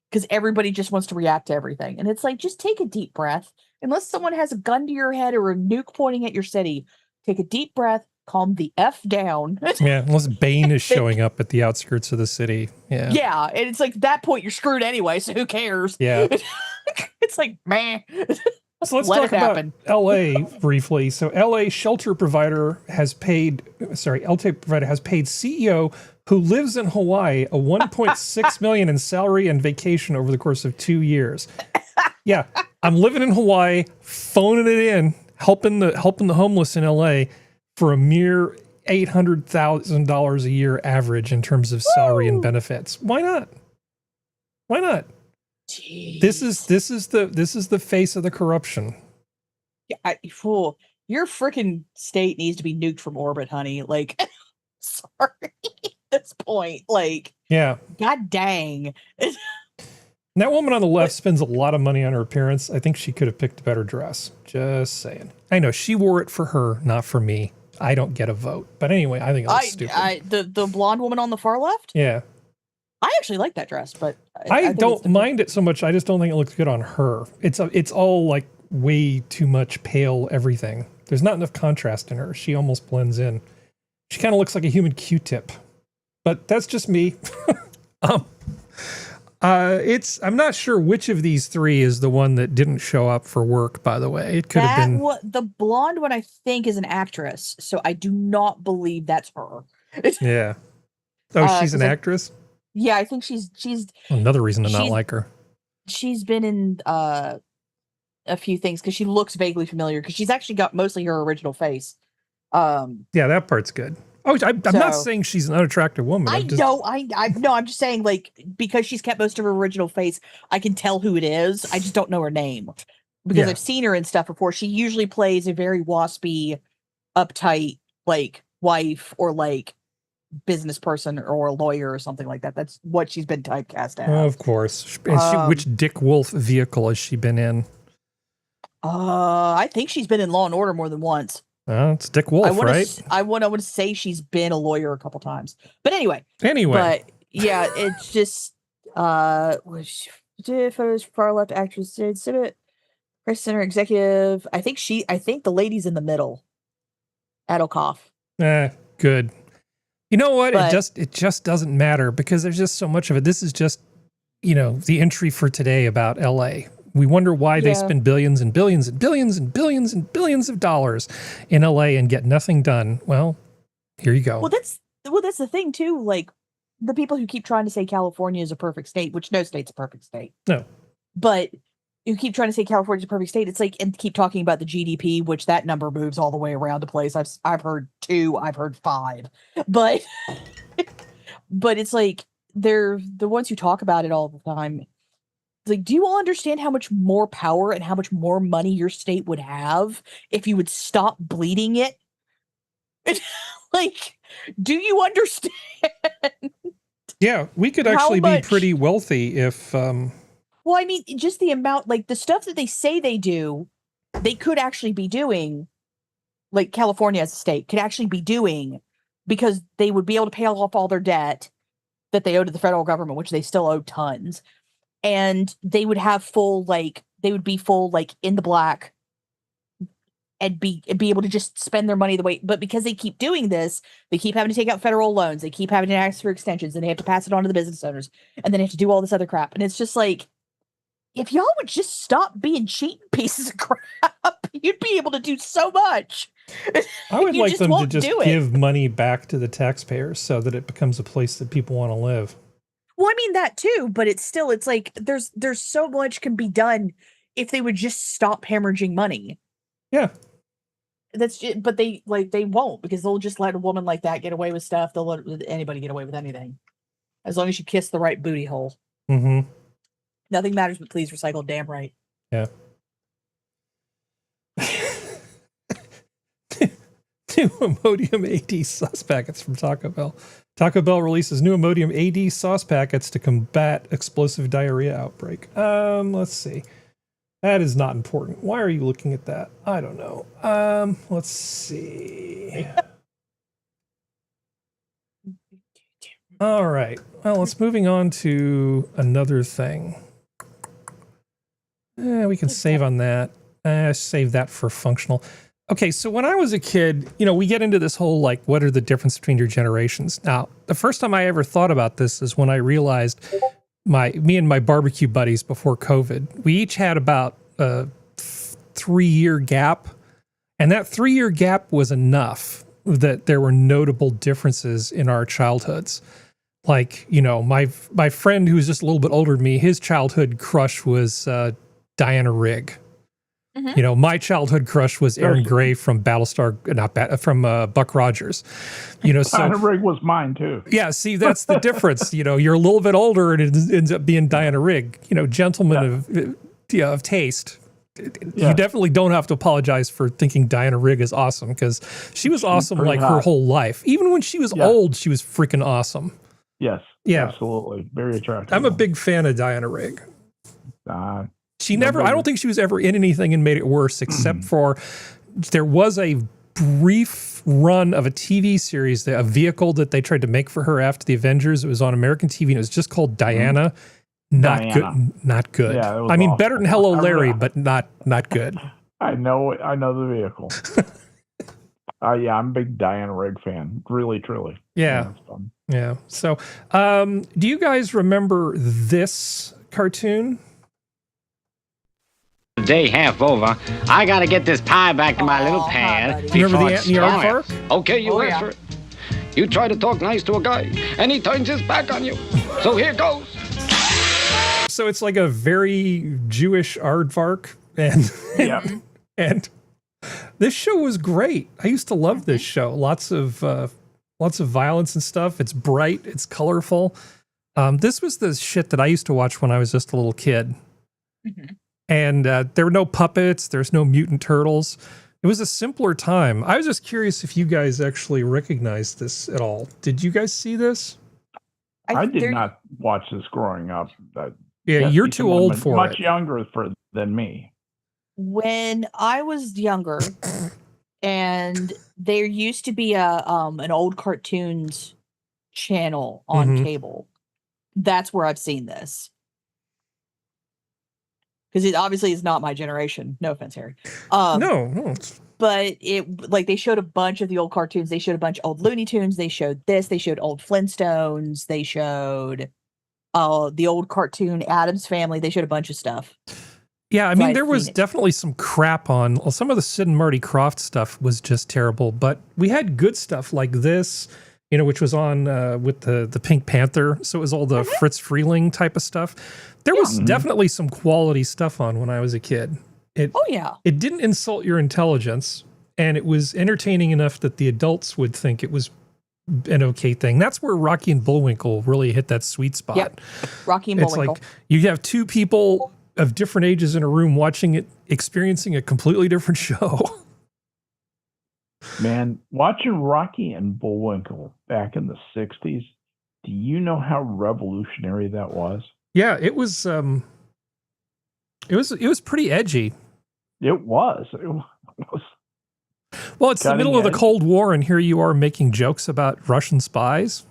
because everybody just wants to react to everything. And it's like, just take a deep breath. Unless someone has a gun to your head or a nuke pointing at your city, take a deep breath. Calm the F down. Yeah, unless Bane is showing up at the outskirts of the city. Yeah. Yeah, and it's like that point you're screwed anyway, so who cares? Yeah. It's like, man. So let's talk about LA briefly. So LA shelter provider has paid CEO who lives in Hawaii a $1.6 million in salary and vacation over the course of 2 years. Yeah, I'm living in Hawaii, phoning it in, helping the homeless in LA for a mere $800,000 a year average in terms of salary and benefits. Why not? Why not? Jeez. This is the face of the corruption. Yeah, fool. Your freaking state needs to be nuked from orbit, honey. Like, sorry, at this point, like, yeah. God dang. That woman on the left spends a lot of money on her appearance. I think she could have picked a better dress. Just saying. I know she wore it for her, not for me. I don't get a vote. But anyway, I think it looks stupid. The blonde woman on the far left? Yeah. I actually like that dress, but I don't mind it so much. I just don't think it looks good on her. It's all like way too much pale everything. There's not enough contrast in her. She almost blends in. She kind of looks like a human Q-tip. But that's just me. I'm not sure which of these three is the one that didn't show up for work, by the way. It could have been the blonde one, I think, is an actress, so I do not believe that's her. Yeah. Oh, she's an actress? Yeah, I think she's another reason to not like her. She's been in a few things because she looks vaguely familiar because she's actually got mostly her original face. Yeah, that part's good. Oh, I'm not saying she's an unattractive woman. I'm just saying, like, because she's kept most of her original face, I can tell who it is. I just don't know her name because I've seen her in stuff before. She usually plays a very waspy, uptight, like, wife or like business person or a lawyer or something like that. That's what she's been typecast as. Of course. And which Dick Wolf vehicle has she been in? I think she's been in Law and Order more than once. It's Dick Wolf, right? I want to say she's been a lawyer a couple times. But anyway. But yeah, it's just photos far left actress exhibit press center executive. I think the lady's in the middle. Adelkoff. Good. You know what? It just doesn't matter because there's just so much of it. This is just, the entry for today about LA. We wonder why they spend billions and billions and billions and billions and billions of dollars in LA and get nothing done. Well, here you go. Well, that's the thing too. Like the people who keep trying to say California is a perfect state, which no state's a perfect state. No. But you keep trying to say California's a perfect state. It's like, and keep talking about the GDP, which that number moves all the way around the place. I've heard 2, I've heard 5, but it's like they're the ones who talk about it all the time. Like, do you all understand how much more power and how much more money your state would have if you would stop bleeding it? Like, do you understand? Yeah, we could actually be pretty wealthy if... Well, I mean, just the amount, like, the stuff that they say they do, they could actually be doing, like, California as a state could actually be doing, because they would be able to pay off all their debt that they owe to the federal government, which they still owe tons. And they would have they would be full, like, in the black and be able to just spend their money the way. But because they keep doing this, they keep having to take out federal loans. They keep having to ask for extensions, and they have to pass it on to the business owners. And then they have to do all this other crap. And it's just like, if y'all would just stop being cheating pieces of crap, you'd be able to do so much. I would like them to just give money back to the taxpayers so that it becomes a place that people want to live. Well, I mean that too, but it's like there's so much can be done if they would just stop hemorrhaging money. Yeah. but they won't, because they'll just let a woman like that get away with stuff. They'll let anybody get away with anything, as long as you kiss the right booty hole. Mm-hmm. Nothing matters but please recycle. Damn right. Yeah. New Imodium AD sauce packets from Taco Bell. Taco Bell releases new Imodium AD sauce packets to combat explosive diarrhea outbreak. Let's see. That is not important. Why are you looking at that? I don't know. Let's see. All right. Well, let's moving on to another thing. We can save on that. Save that for functional. Okay, so when I was a kid, we get into this whole, like, what are the difference between your generations? Now, the first time I ever thought about this is when I realized me and my barbecue buddies before COVID, we each had about a 3-year gap. And that 3-year gap was enough that there were notable differences in our childhoods. Like, my friend who was just a little bit older than me, his childhood crush was Diana Rigg. Mm-hmm. My childhood crush was Aaron Gray from from Buck Rogers. Diana Rigg was mine too. Yeah, see, that's the difference. You're a little bit older and it ends up being Diana Rigg. Gentleman of taste. You definitely don't have to apologize for thinking Diana Rigg is awesome, because she was awesome like her whole life. Even when she was old, she was freaking awesome. Yes. Yeah. Absolutely. Very attractive. I'm a big fan of Diana Rigg. She never, I don't think she was ever in anything and made it worse, except for there was a brief run of a TV series, a vehicle that they tried to make for her after the Avengers. It was on American TV and it was just called Diana. Not good. Yeah, I mean, awful. Better than Hello Larry, but not good. I know the vehicle. I'm a big Diana Rigg fan. Really, truly. Yeah. Yeah. So, do you guys remember this cartoon? Day half over. I gotta get this pie back to my little pad. Remember the ant in the aardvark? Okay, you answer it. You try to talk nice to a guy, and he turns his back on you. So here goes. So it's like a very Jewish aardvark, and this show was great. I used to love this show. Lots of violence and stuff. It's bright. It's colorful. This was the shit that I used to watch when I was just a little kid. Mm-hmm. And there were no puppets. There's no mutant turtles. It was a simpler time. I was just curious if you guys actually recognized this at all. Did you guys see this? I did not watch this growing up. You're too old for it. Much younger than me. When I was younger, and there used to be an old cartoons channel on cable. That's where I've seen this. Because it obviously is not my generation. No offense, Harry. No. But they showed a bunch of the old cartoons. They showed a bunch of old Looney Tunes. They showed this. They showed old Flintstones. They showed the old cartoon Addams Family. They showed a bunch of stuff. Yeah, I mean, there was definitely some crap on. Well, some of the Sid and Marty Krofft stuff was just terrible. But we had good stuff like this, which was on with the Pink Panther. So it was all the Fritz Freeling type of stuff. There was definitely some quality stuff on when I was a kid. It didn't insult your intelligence, and it was entertaining enough that the adults would think it was an okay thing. That's where Rocky and Bullwinkle really hit that sweet spot. Yep. Rocky and Bullwinkle. It's like you have two people of different ages in a room watching it, experiencing a completely different show. Man, watching Rocky and Bullwinkle back in the 60s, do you know how revolutionary that was? Yeah, it was pretty edgy. It was. Well, it's the middle of the Cold War, and here you are making jokes about Russian spies.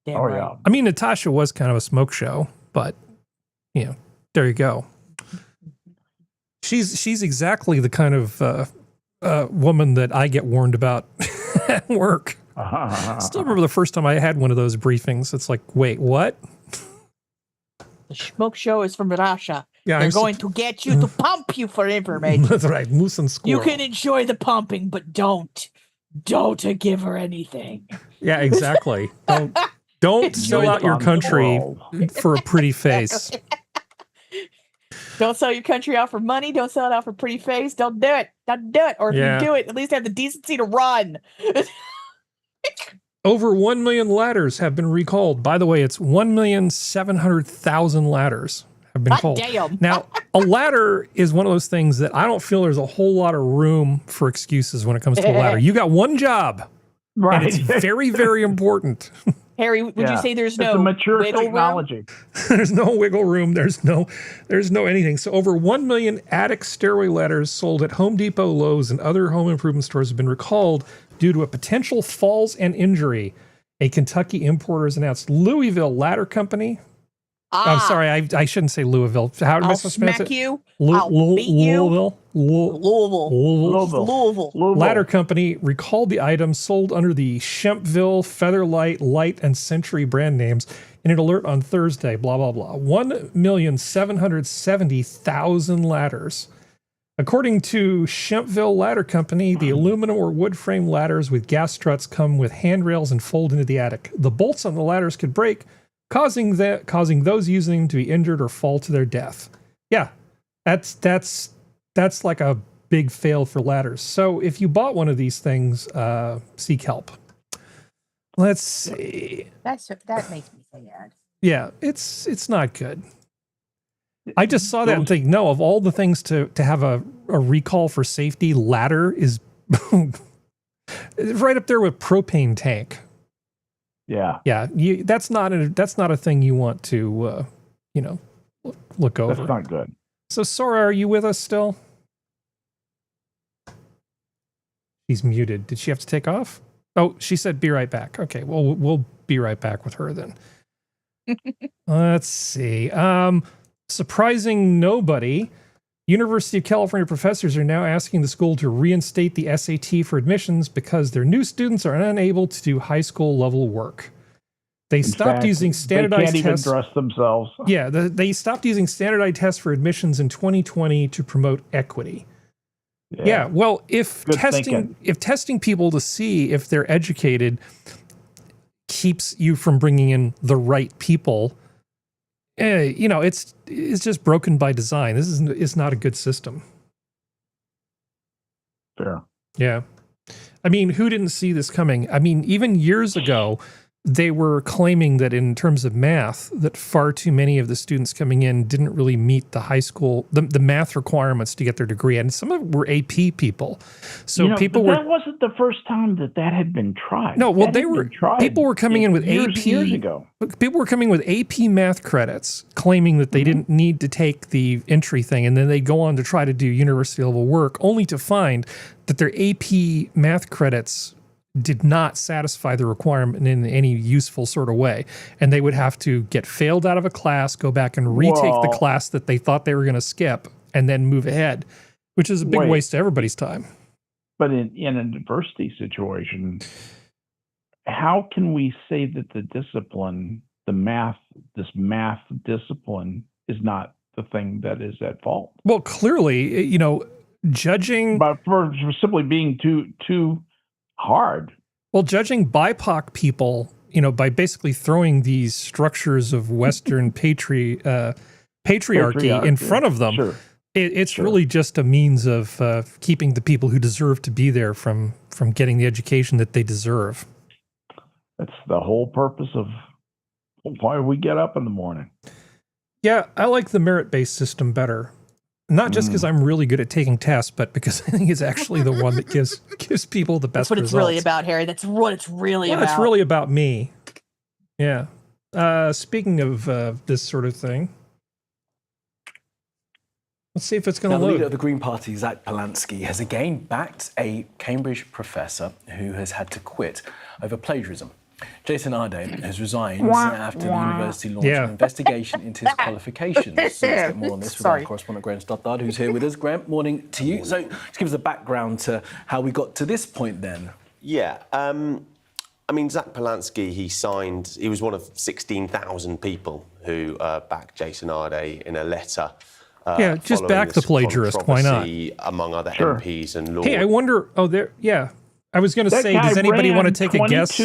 Damn right. Yeah. I mean, Natasha was kind of a smoke show, but there you go. She's exactly the kind of woman that I get warned about at work. Still remember the first time I had one of those briefings. It's like, wait, what? The smoke show is from Russia. Yeah, they're going to get you to pump you for information. That's right, moose and squirrel. You can enjoy the pumping, but don't give her anything. Yeah, exactly. Don't sell out your country for a pretty face. Don't sell your country out for money. Don't sell it out for pretty face. Don't do it. Don't do it. Or if you do it, at least have the decency to run. Over 1 million ladders have been recalled. By the way, it's 1,700,000 ladders have been called. Damn. Now, a ladder is one of those things that I don't feel there's a whole lot of room for excuses when it comes to a ladder. You got one job, Right. and it's very, very important. Harry, would you say there's no it's a mature wiggle technology? room? There's no wiggle room. There's no anything. So over 1 million attic stairway ladders sold at Home Depot, Lowe's, and other home improvement stores have been recalled due to a potential falls and injury. A Kentucky importer has announced. Louisville Ladder Company. I'm sorry, I shouldn't say Louisville. How am I supposed to pronounce it? You. I'll beat you. Louisville. Ladder Company recalled the items sold under the Shempville, Featherlight, Light, and Century brand names in an alert on Thursday. Blah, blah, blah. 1,770,000 ladders. According to Shempville Ladder Company, the aluminum or wood frame ladders with gas struts come with handrails and fold into the attic. The bolts on the ladders could break, causing those using them to be injured or fall to their death. Yeah, that's like a big fail for ladders. So if you bought one of these things, seek help. Let's see. That makes me sad. Yeah, it's not good. I just saw that and think, no, of all the things to have a recall for safety, ladder is right up there with propane tank. Yeah. Yeah, that's not a thing you want to look over. That's not good. So Sora, are you with us still? She's muted. Did she have to take off? Oh, she said be right back. Okay, well we'll be right back with her then. Let's see. Surprising nobody, University of California professors are now asking the school to reinstate the SAT for admissions because their new students are unable to do high school level work. They stopped using standardized tests. They can't tests. even dress themselves. Yeah, they stopped using standardized tests for admissions in 2020 to promote equity. Yeah, well, if testing people to see if they're educated keeps you from bringing in the right people, it's just broken by design. It's not a good system. Fair. Yeah. I mean, who didn't see this coming? I mean, even years ago, they were claiming that in terms of math, that far too many of the students coming in didn't really meet the high school, the math requirements to get their degree. And some of them were AP people. So that wasn't the first time that had been tried. No, well, people were coming in with AP. Years ago. People were coming with AP math credits, claiming that they didn't need to take the entry thing. And then they go on to try to do university level work, only to find that their AP math credits did not satisfy the requirement in any useful sort of way. And they would have to get failed out of a class, go back and retake the class that they thought they were going to skip, and then move ahead, which is a big waste of everybody's time. But in a diversity situation, how can we say that the discipline, this math discipline is not the thing that is at fault? Well, clearly, judging... But for simply being too hard. Well, judging BIPOC people, by basically throwing these structures of Western patriarchy in front of them, it's really just a means of keeping the people who deserve to be there from getting the education that they deserve. That's the whole purpose of why we get up in the morning. Yeah, I like the merit-based system better. Not just because I'm really good at taking tests, but because I think it's actually the one that gives people the best results. That's what it's really about, Harry. That's what it's really about. It's really about me. Yeah. Speaking of this sort of thing, let's see if it's going to load. The leader of the Green Party, Zach Polansky, has again backed a Cambridge professor who has had to quit over plagiarism. Jason Arde has resigned after the university launched an investigation into his qualifications. So let's get more on this with our correspondent, Graham Stothard, who's here with us. Graham, morning to you. So just give us a background to how we got to this point then. Yeah, Zach Polansky, he was one of 16,000 people who backed Jason Arde in a letter. Just back the plagiarist, why not? Among other MPs and law. Hey, I wonder, I was going to say, does anybody want to take a guess?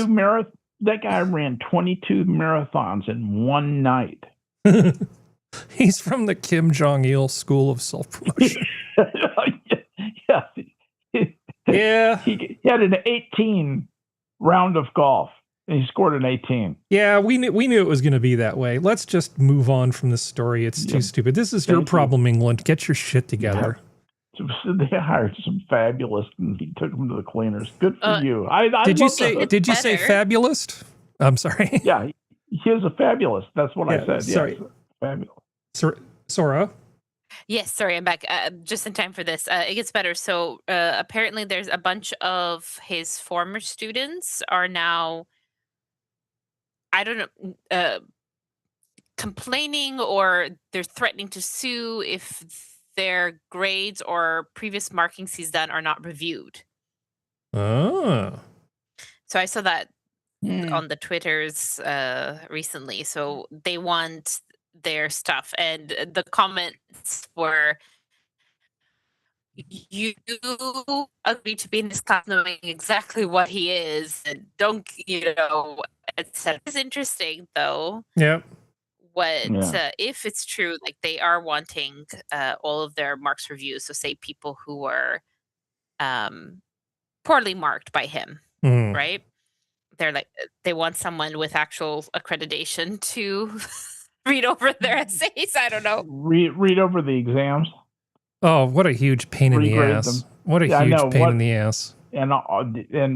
That guy ran 22 marathons in one night. He's from the Kim Jong-il School of Self-Promotion. Yeah. He had an 18 round of golf, and he scored an 18. Yeah, we knew it was going to be that way. Let's just move on from this story. It's too stupid. This is your problem, England. Get your shit together. They hired some fabulous, and he took them to the cleaners. Good for you. Did you say fabulous? I'm sorry. Yeah, he is a fabulous. That's what I said. Sorry. Yes, fabulous. Sora? Yes, sorry, I'm back. Just in time for this. It gets better. So apparently there's a bunch of his former students are now, I don't know, complaining, or they're threatening to sue if their grades or previous markings he's done are not reviewed. Oh. So I saw that on the Twitters recently. So they want their stuff, and the comments were, you agree to be in this class knowing exactly what he is, and don't, etc. It's interesting though. Yeah. If it's true, like they are wanting all of their marks reviews. So say people who were poorly marked by him, right? They're like, they want someone with actual accreditation to read over their essays. I don't know. Read over the exams. Oh, what a huge pain in the ass! Them. What a huge pain in the ass. And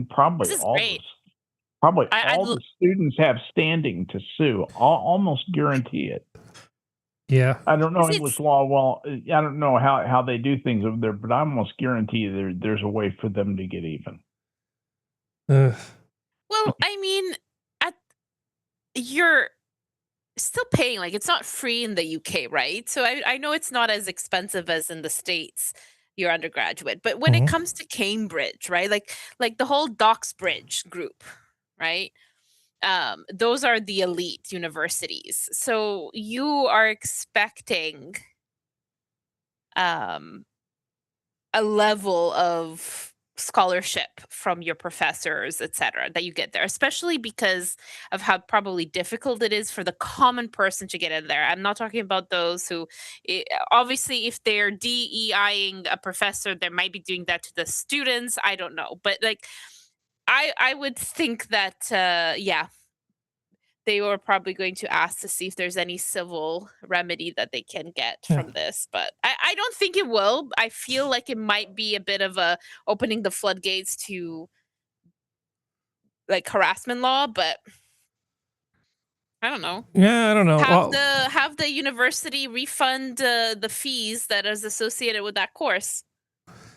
probably all the students have standing to sue. I'll almost guarantee it. Yeah. I don't know English law well. I don't know how they do things over there, but I almost guarantee there's a way for them to get even. Well, I mean, you're still paying, like, it's not free in the UK, right? So I know it's not as expensive as in the States, your undergraduate, but when it comes to Cambridge, right? Like the whole Doxbridge group, right? Those are the elite universities. So you are expecting a level of scholarship from your professors, etc., that you get there, especially because of how probably difficult it is for the common person to get in there. I'm not talking about those who, obviously, if they're DEIing a professor, they might be doing that to the students. I don't know, but like, I would think that they were probably going to ask to see if there's any civil remedy that they can get from this. But I don't think it will. I feel like it might be a bit of a opening the floodgates to like harassment law, but I don't know. Yeah, I don't know. Have the university refund the fees that is associated with that course,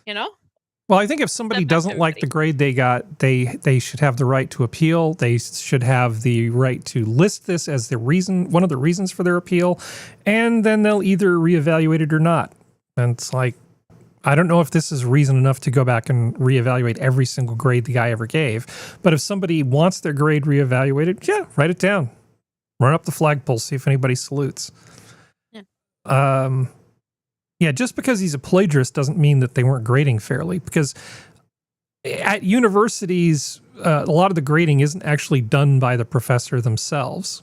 Well, I think if somebody doesn't like the grade they got, they should have the right to appeal. They should have the right to list this as one of the reasons for their appeal, and then they'll either reevaluate it or not. And it's like, I don't know if this is reason enough to go back and reevaluate every single grade the guy ever gave. But if somebody wants their grade reevaluated, write it down. Run up the flagpole, see if anybody salutes. Yeah, just because he's a plagiarist doesn't mean that they weren't grading fairly, because at universities, a lot of the grading isn't actually done by the professor themselves.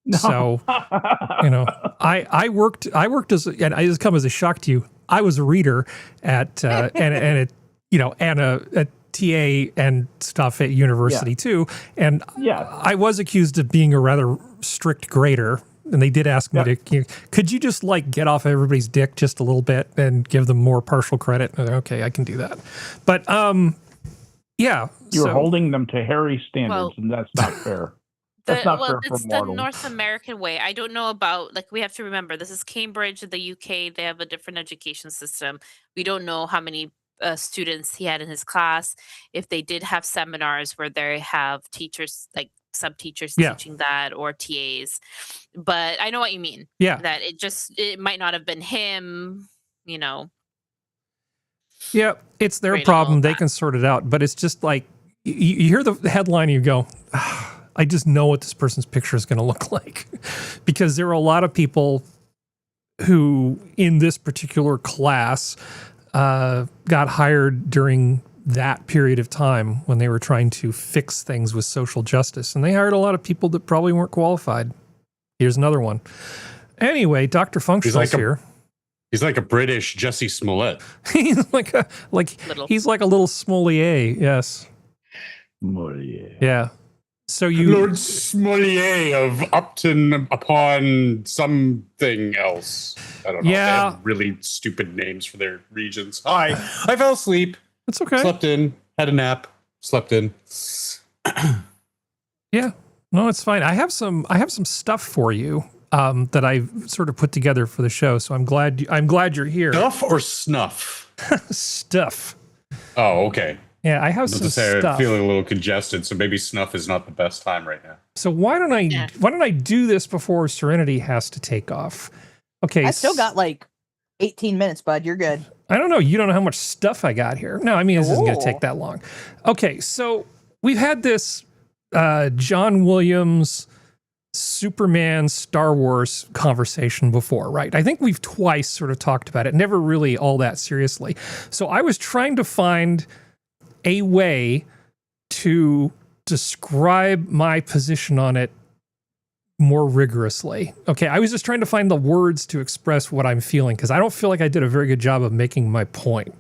No. So, I worked as, and it has come as a shock to you, I was a reader at, and a TA and stuff at university too. And I was accused of being a rather strict grader. And they did ask me could you just get off everybody's dick just a little bit and give them more partial credit? Okay, I can do that. But you're holding them to Harry standards, and that's not fair. That's not fair for mortals. It's the North American way. I don't know about, we have to remember, this is Cambridge, the UK. They have a different education system. We don't know how many students he had in his class. If they did have seminars where they have teachers, sub-teachers teaching that, or TAs. But I know what you mean. Yeah. That it might not have been him, Yeah, it's their problem. They can sort it out. But it's just like, you hear the headline and you go, I just know what this person's picture is going to look like. Because there are a lot of people who, in this particular class, got hired during that period of time when they were trying to fix things with social justice. And they hired a lot of people that probably weren't qualified. Here's another one. Anyway, Dr. Functional's here. He's like a British Jussie Smollett. He's like a little Smollier, yes. Smollier. Yeah. So you Lord Smollier of Upton upon something else. I don't know. Yeah. They have really stupid names for their regions. I fell asleep. That's okay. Slept in, had a nap, slept in. Yeah. No, it's fine. I have some stuff for you that I've sort of put together for the show. So I'm glad you're here. Stuff or snuff? Stuff. Oh, okay. Yeah, I have some stuff. I'm feeling a little congested, so maybe snuff is not the best time right now. So why don't I do this before Serenity has to take off? Okay. I still got like 18 minutes, bud. You're good. I don't know. You don't know how much stuff I got here. No, I mean, this isn't going to take that long. Okay, so we've had this John Williams, Superman, Star Wars conversation before, right? I think we've twice sort of talked about it, never really all that seriously. So I was trying to find a way to describe my position on it more rigorously. Okay, I was just trying to find the words to express what I'm feeling, because I don't feel like I did a very good job of making my point.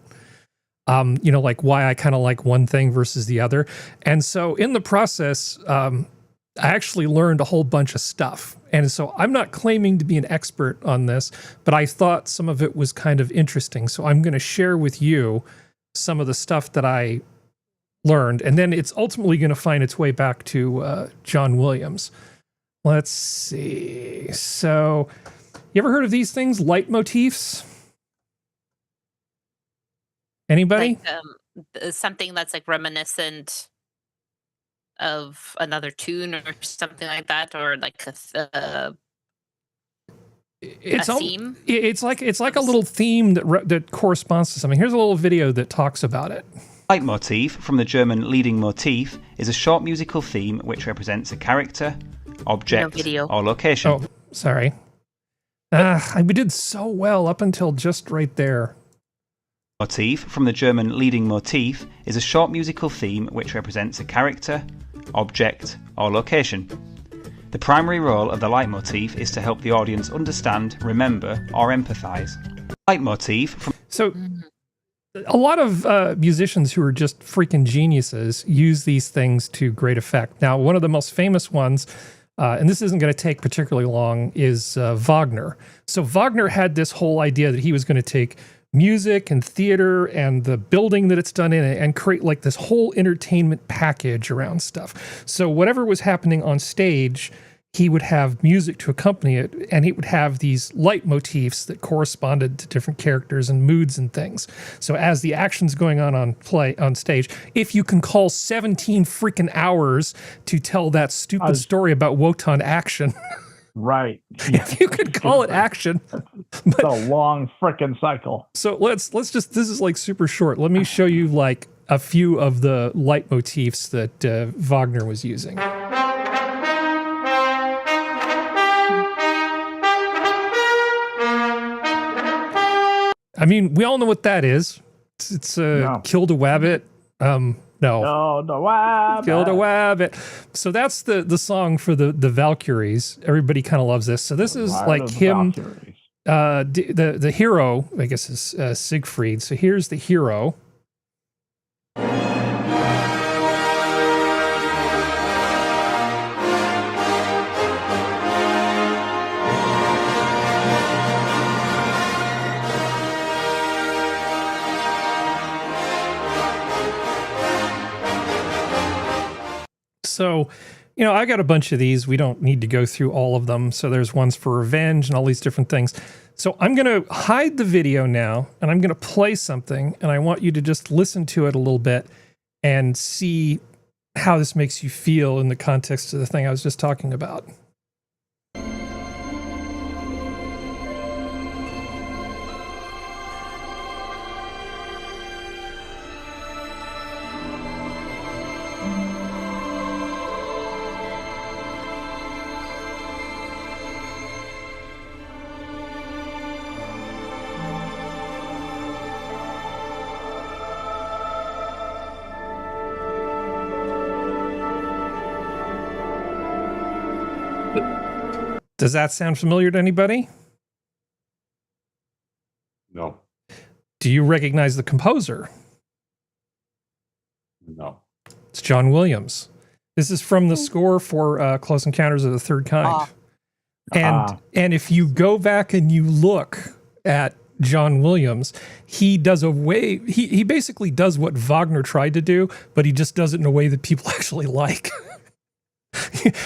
Like why I kind of like one thing versus the other. And so in the process, I actually learned a whole bunch of stuff. And so I'm not claiming to be an expert on this, but I thought some of it was kind of interesting. So I'm going to share with you some of the stuff that I learned, and then it's ultimately going to find its way back to John Williams. Let's see. So, you ever heard of these things, leitmotifs? Anybody? Like, something that's like reminiscent of another tune or something like that, or like a theme. It's like a little theme that corresponds to something. Here's a little video that talks about it. Leitmotif, from the German leading motif, is a short musical theme which represents a character, object, or location. Oh, sorry. We did so well up until just right there. Motif, from the German leading motif, is a short musical theme which represents a character, object, or location. The primary role of the leitmotif is to help the audience understand, remember, or empathize. Leitmotif. A lot of musicians who are just freaking geniuses use these things to great effect. Now, one of the most famous ones, and this isn't going to take particularly long, is Wagner. So Wagner had this whole idea that he was going to take music and theater and the building that it's done in it and create like this whole entertainment package around stuff. So whatever was happening on stage, he would have music to accompany it, and he would have these leitmotifs that corresponded to different characters and moods and things. So as the action's going on stage, if you can call 17 freaking hours to tell that stupid story about Wotan action. Right. If you could call it action. It's a long freaking cycle. So let's just, this is like super short. Let me show you like a few of the leitmotifs that Wagner was using. I mean, we all know what that is. It's Kill the Wabbit. No. Kill the Wabbit. So that's the song for the Valkyries. Everybody kind of loves this. So this is like him. The hero, I guess, is Siegfried. So here's the hero. So, I got a bunch of these. We don't need to go through all of them. So there's ones for revenge and all these different things. So I'm going to hide the video now, and I'm going to play something, and I want you to just listen to it a little bit and see how this makes you feel in the context of the thing I was just talking about. Does that sound familiar to anybody? No. Do you recognize the composer? No. It's John Williams. This is from the score for Close Encounters of the Third Kind. And if you go back and you look at John Williams, he does he basically does what Wagner tried to do, but he just does it in a way that people actually like.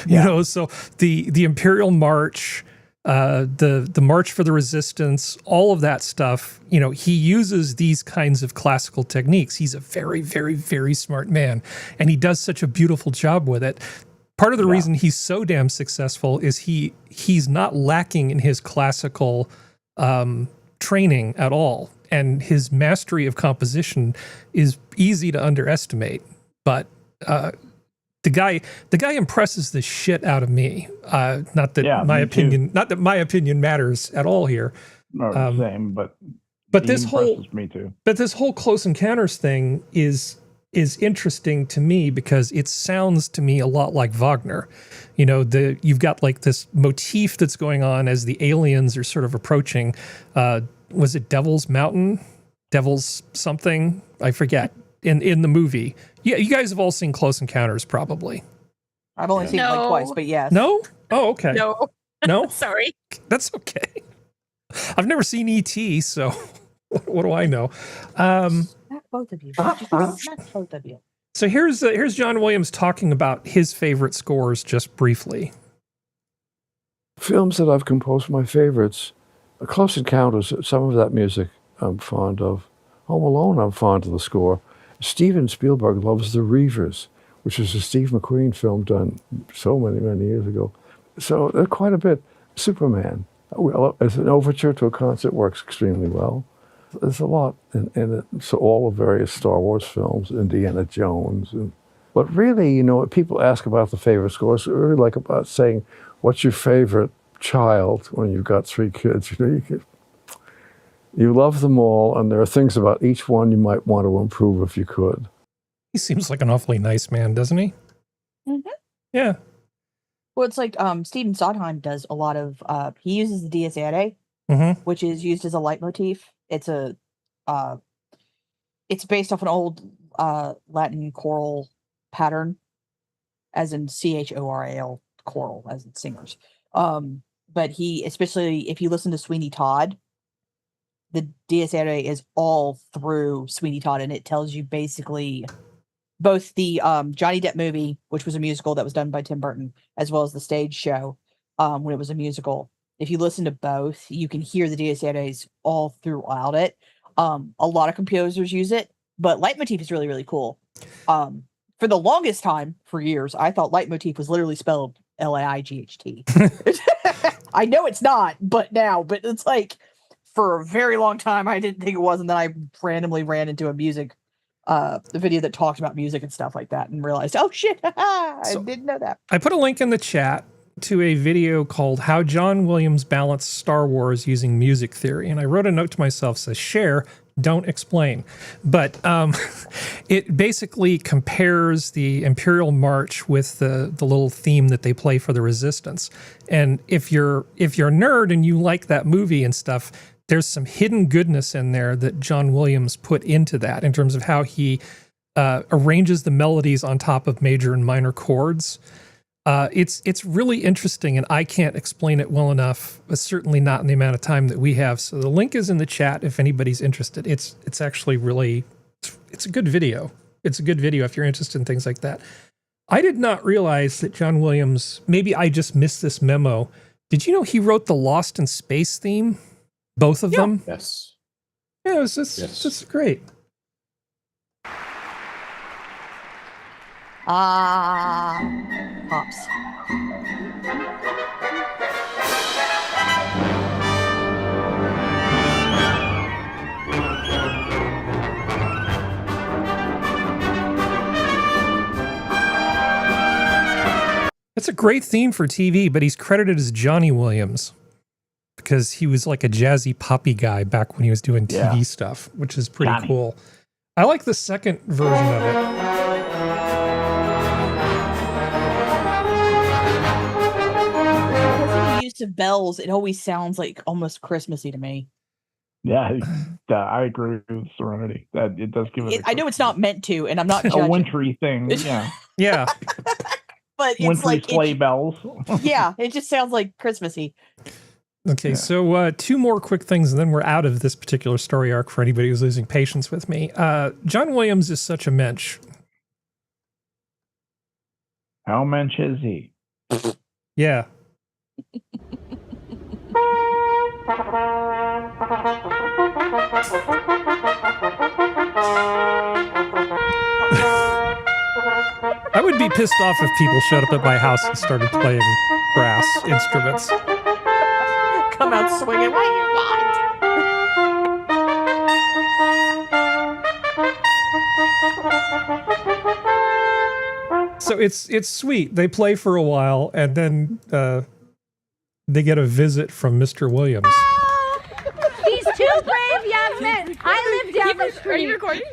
You know, so the Imperial March, the March for the Resistance, all of that stuff, you know, he uses these kinds of classical techniques. He's a very, very, very smart man, and he does such a beautiful job with it. Part of the reason he's so damn successful is he's not lacking in his classical training at all, and his mastery of composition is easy to underestimate. But the guy impresses the shit out of me. Not that my opinion matters at all here. No, same, but this whole Close Encounters thing is interesting to me because it sounds to me a lot like Wagner. You know, you've got like this motif that's going on as the aliens are sort of approaching. Was it Devil's Mountain? Devil's something? I forget. In the movie. Yeah, you guys have all seen Close Encounters, probably. I've only seen it like twice, but yes. No? Oh, okay. No? Sorry. That's okay. I've never seen E.T., so what do I know? Smack both of you. Smack both of you. So here's John Williams talking about his favorite scores just briefly. Films that I've composed, my favorites. Close Encounters, some of that music I'm fond of. Home Alone, I'm fond of the score. Steven Spielberg loves The Reavers, which is a Steve McQueen film done so many, many years ago. So quite a bit. Superman, well, as an overture to a concert, works extremely well. There's a lot in it. So all the various Star Wars films, Indiana Jones. But really, you know, people ask about the favorite scores, really like about saying, what's your favorite child when you've got 3 kids? You know, you love them all, and there are things about each one you might want to improve if you could. He seems like an awfully nice man, doesn't he? Mm-hmm. Yeah. Well, it's like Stephen Sondheim does a lot of, he uses the Dies Irae, which is used as a leitmotif. It's it's based off an old Latin choral pattern, as in CHORAL, choral, as in singers. But he, especially if you listen to Sweeney Todd, the Dies Irae is all through Sweeney Todd, and it tells you basically both the Johnny Depp movie, which was a musical that was done by Tim Burton, as well as the stage show when it was a musical. If you listen to both, you can hear the Dies Iraes all throughout it. A lot of composers use it, but leitmotif is really, really cool. For the longest time, for years, I thought leitmotif was literally spelled L-A-I-G-H-T. I know it's not, but it's like, for a very long time, I didn't think it was, and then I randomly ran into a music video that talked about music and stuff like that, and realized, oh shit, I didn't know that. I put a link in the chat to a video called How John Williams Balanced Star Wars Using Music Theory, and I wrote a note to myself, says share, don't explain. But it basically compares the Imperial March with the little theme that they play for the Resistance. And if you're a nerd and you like that movie and stuff, there's some hidden goodness in there that John Williams put into that in terms of how he arranges the melodies on top of major and minor chords. It's really interesting, and I can't explain it well enough, certainly not in the amount of time that we have. So the link is in the chat if anybody's interested. It's actually really, it's a good video. It's a good video if you're interested in things like that. I did not realize that John Williams, maybe I just missed this memo. Did you know he wrote the Lost in Space theme? Both of them? Yes. Yeah, it was just great. Pops. It's a great theme for TV, but he's credited as Johnny Williams because he was like a jazzy poppy guy back when he was doing TV stuff, which is pretty cool. I like the second version of it. types of bells, it always sounds like almost Christmassy to me. Yeah, I agree with Serenity. That it does give it. I know it's not meant to, and I'm not a judging. wintry thing. Yeah, yeah. But it's wintry like sleigh bells. Yeah, it just sounds like Christmassy. Okay, so 2 more quick things, and then we're out of this particular story arc for anybody who's losing patience with me. John Williams is such a mensch. How mensch is he? Yeah. I would be pissed off if people showed up at my house and started playing brass instruments. Come out swinging. What do you want? So it's sweet. They play for a while, and then they get a visit from Mr. Williams. These 2 brave young men. I live down the street. Are you recording?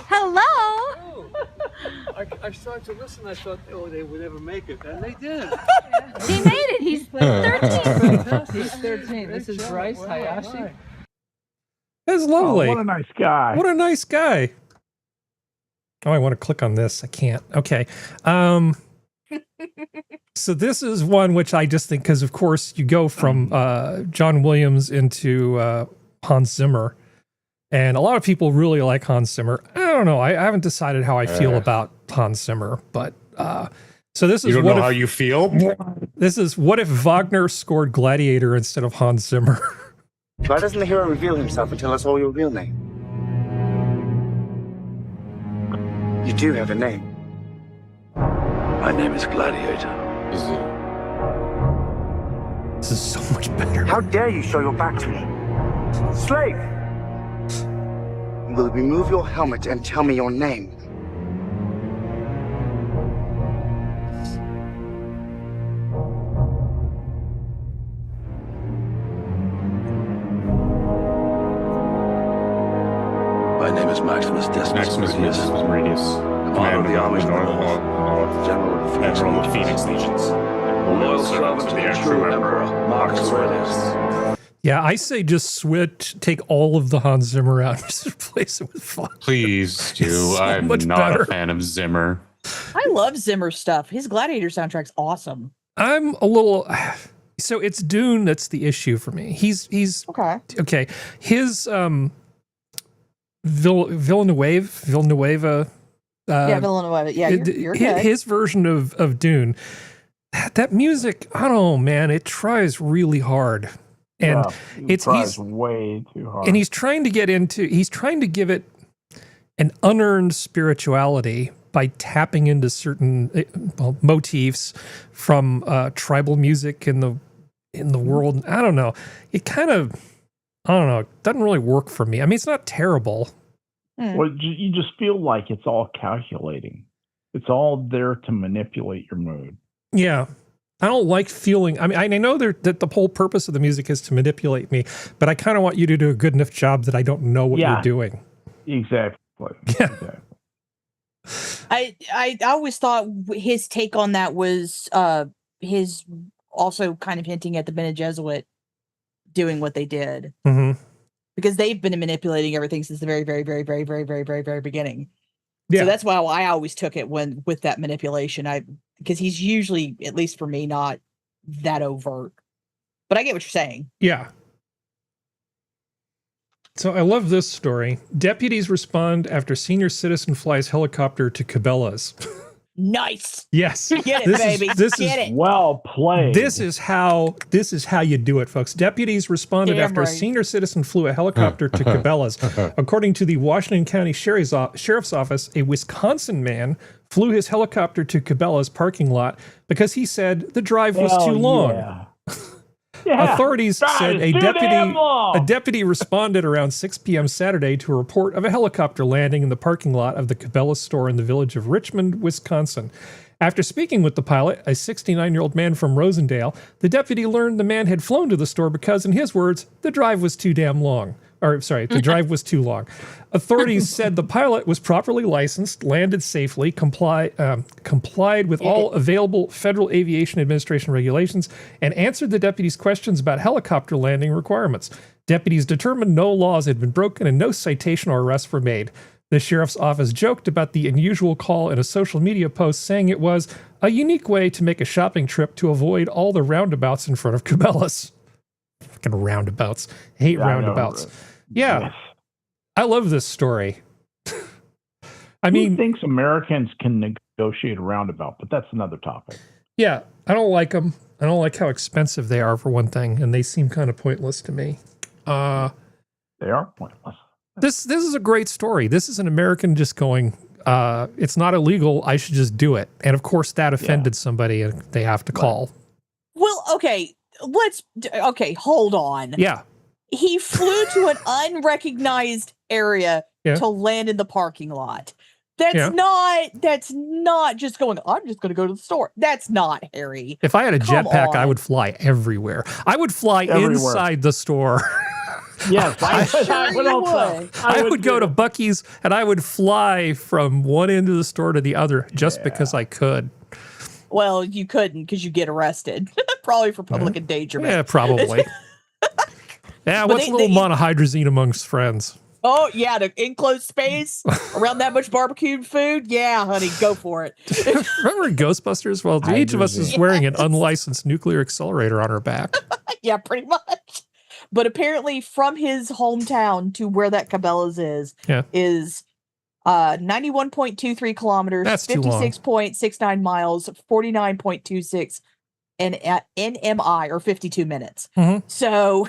Hello. I started to listen. I thought, they would never make it, and they did. He made it. He's 13. He's 13. This is Bryce Hayashi. That's lovely. Oh, what a nice guy. What a nice guy. Oh, I want to click on this. I can't. Okay. So this is one which I just think, because of course you go from John Williams into Hans Zimmer, and a lot of people really like Hans Zimmer. I don't know. I haven't decided how I feel about Hans Zimmer, but so this is you don't know how you feel. This is what if Wagner scored Gladiator instead of Hans Zimmer. Why doesn't the hero reveal himself and tell us all your real name? You do have a name. My name is Gladiator. This is so much better. How dare you show your back to me? Slave! You will remove your helmet and tell me your name. My name is Maximus Decimus Meridius. Commander of the Army General of the Phoenix Legions. Loyal servant to the true Emperor, Marcus Aurelius. Yeah, I say just switch, take all of the Hans Zimmer out and just replace it with Wagner. Please do. So I'm much not better. a fan of Zimmer. I love Zimmer stuff. His Gladiator soundtrack's awesome. I'm a little. So it's Dune that's the issue for me. He's okay. His Villanueva. Yeah, Villanueva. Yeah, you're good. His version of Dune. That music, I don't know, man. It tries really hard, and he's way too hard. And he's trying to give it an unearned spirituality by tapping into certain motifs from tribal music in the world. I don't know. It kind of, I don't know. It doesn't really work for me. I mean, it's not terrible. Well, you just feel like it's all calculating. It's all there to manipulate your mood. Yeah. I don't like feeling, I mean, I know that the whole purpose of the music is to manipulate me, but I kind of want you to do a good enough job that I don't know what you're doing. Exactly. Yeah. I always thought his take on that was his also kind of hinting at the Bene Gesserit doing what they did. Mm-hmm. Because they've been manipulating everything since the very, very, very, very, very, very, very, very beginning. Yeah. So that's why I always took it with that manipulation. Because he's usually, at least for me, not that overt. But I get what you're saying. Yeah. So I love this story. Deputies respond after senior citizen flies helicopter to Cabela's. Nice. Yes. Get it, baby. Get it. Well played. This is how you do it, folks. Deputies responded after a senior citizen flew a helicopter to Cabela's. According to the Washington County Sheriff's Office, a Wisconsin man flew his helicopter to Cabela's parking lot because he said the drive was too long. Yeah. Authorities said a deputy responded around 6 p.m. Saturday to a report of a helicopter landing in the parking lot of the Cabela's store in the village of Richmond, Wisconsin. After speaking with the pilot, a 69-year-old man from Rosendale, the deputy learned the man had flown to the store because, in his words, the drive was too damn long. The drive was too long. Authorities said the pilot was properly licensed, landed safely, complied with all available Federal Aviation Administration regulations, and answered the deputies' questions about helicopter landing requirements. Deputies determined no laws had been broken and no citation or arrests were made. The sheriff's office joked about the unusual call in a social media post, saying it was a unique way to make a shopping trip to avoid all the roundabouts in front of Cabela's. Fucking roundabouts. I hate roundabouts. Yeah. Yes. I love this story. Who thinks Americans can negotiate a roundabout? But that's another topic. Yeah. I don't like them. I don't like how expensive they are, for one thing, and they seem kind of pointless to me. They are pointless. This is a great story. This is an American just going, it's not illegal, I should just do it. And of course that offended somebody and they have to call. Well, okay, hold on. Yeah. He flew to an unrecognized area to land in the parking lot. That's not just going, I'm just going to go to the store. That's not Harry. If I had a jetpack, I would fly everywhere. I would fly inside the store. Yes, I would go to Buc-ee's and I would fly from one end of the store to the other just because I could. Well, you couldn't because you get arrested. Probably for public endangerment. Yeah, probably. What's a little monohydrazine amongst friends? Oh, yeah, the enclosed space around that much barbecued food. Yeah, honey, go for it. Remember in Ghostbusters? Well, each of us is wearing an unlicensed nuclear accelerator on our back. Yeah, pretty much. But apparently from his hometown to where that Cabela's is 91.23 kilometers, 56.69 miles, 49.26 NMI, or 52 minutes. Mm-hmm. So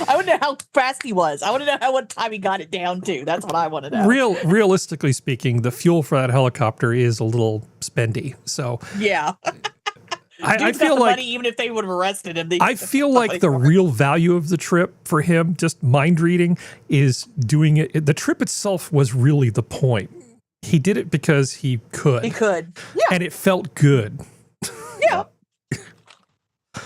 I want to know how fast he was. I want to know what time he got it down to. That's what I want to know. Realistically speaking, the fuel for that helicopter is a little spendy. So yeah. I feel like money, even if they would have arrested him. I feel like the real value of the trip for him, just mind reading, is doing it. The trip itself was really the point. He did it because he could. Yeah. And it felt good. Yeah.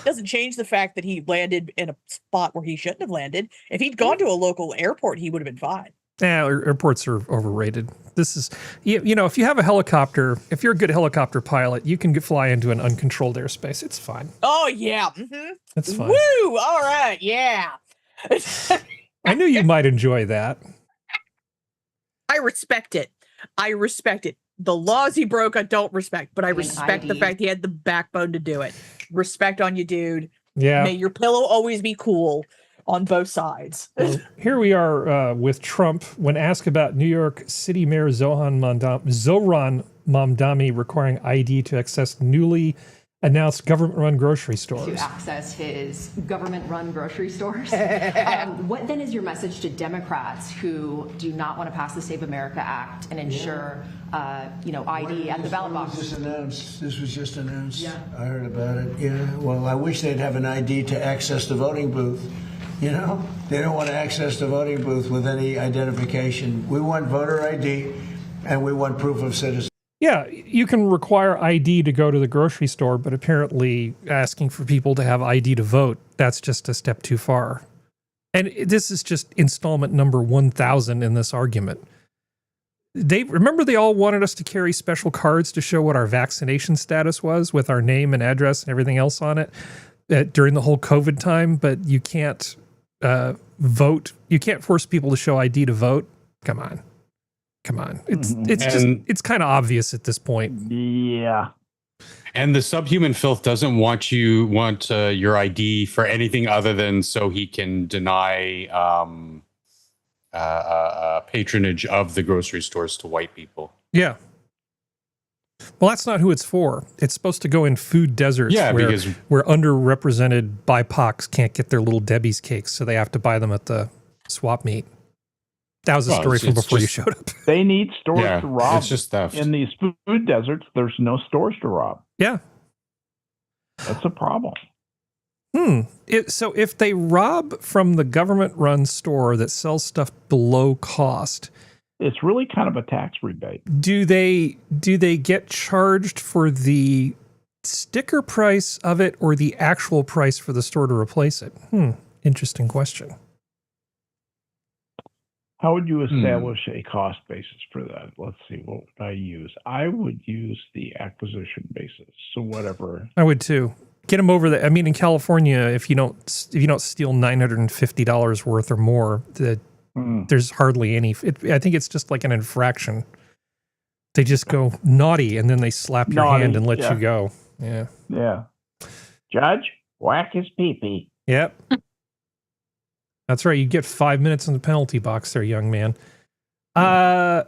Doesn't change the fact that he landed in a spot where he shouldn't have landed. If he'd gone to a local airport, he would have been fine. Yeah, airports are overrated. This is, you know, if you have a helicopter, if you're a good helicopter pilot, you can fly into an uncontrolled airspace. It's fine. Oh, yeah. Mm-hmm. That's fine. Woo! All right, yeah. I knew you might enjoy that. I respect it. The laws he broke, I don't respect, but I respect the fact he had the backbone to do it. Respect on you, dude. Yeah. May your pillow always be cool on both sides. Well, here we are with Trump. When asked about New York City Mayor Zoran Mamdani requiring ID to access newly announced government-run grocery stores. To access his government-run grocery stores. What then is your message to Democrats who do not want to pass the Save America Act and ensure, ID at the ballot box? This was just announced. Yeah. I heard about it. Yeah. Well, I wish they'd have an ID to access the voting booth. You know, they don't want to access the voting booth with any identification. We want voter ID and we want proof of citizenship. Yeah, you can require ID to go to the grocery store, but apparently asking for people to have ID to vote, that's just a step too far. And this is just installment number 1,000 in this argument. They all wanted us to carry special cards to show what our vaccination status was with our name and address and everything else on it during the whole COVID time, but you can't vote. You can't force people to show ID to vote. Come on. It's kind of obvious at this point. Yeah. And the subhuman filth doesn't want your ID for anything other than so he can deny patronage of the grocery stores to white people. Yeah. Well, that's not who it's for. It's supposed to go in food deserts where underrepresented BIPOCs can't get their little Debbie's cakes, so they have to buy them at the swap meet. That was a story from before you showed up. They need stores to rob. It's just theft. In these food deserts, there's no stores to rob. Yeah. That's a problem. So if they rob from the government-run store that sells stuff below cost, it's really kind of a tax rebate. Do they get charged for the sticker price of it or the actual price for the store to replace it? Interesting question. How would you establish a cost basis for that? Let's see, what would I use? I would use the acquisition basis. So whatever. I would too. Get them over the. I mean, in California, if you don't steal $950 worth or more, there's hardly any. I think it's just like an infraction. They just go naughty and then they slap your hand and let you go. Yeah. Yeah. Judge, whack his pee-pee. Yep. That's right. You get 5 minutes in the penalty box there, young man. I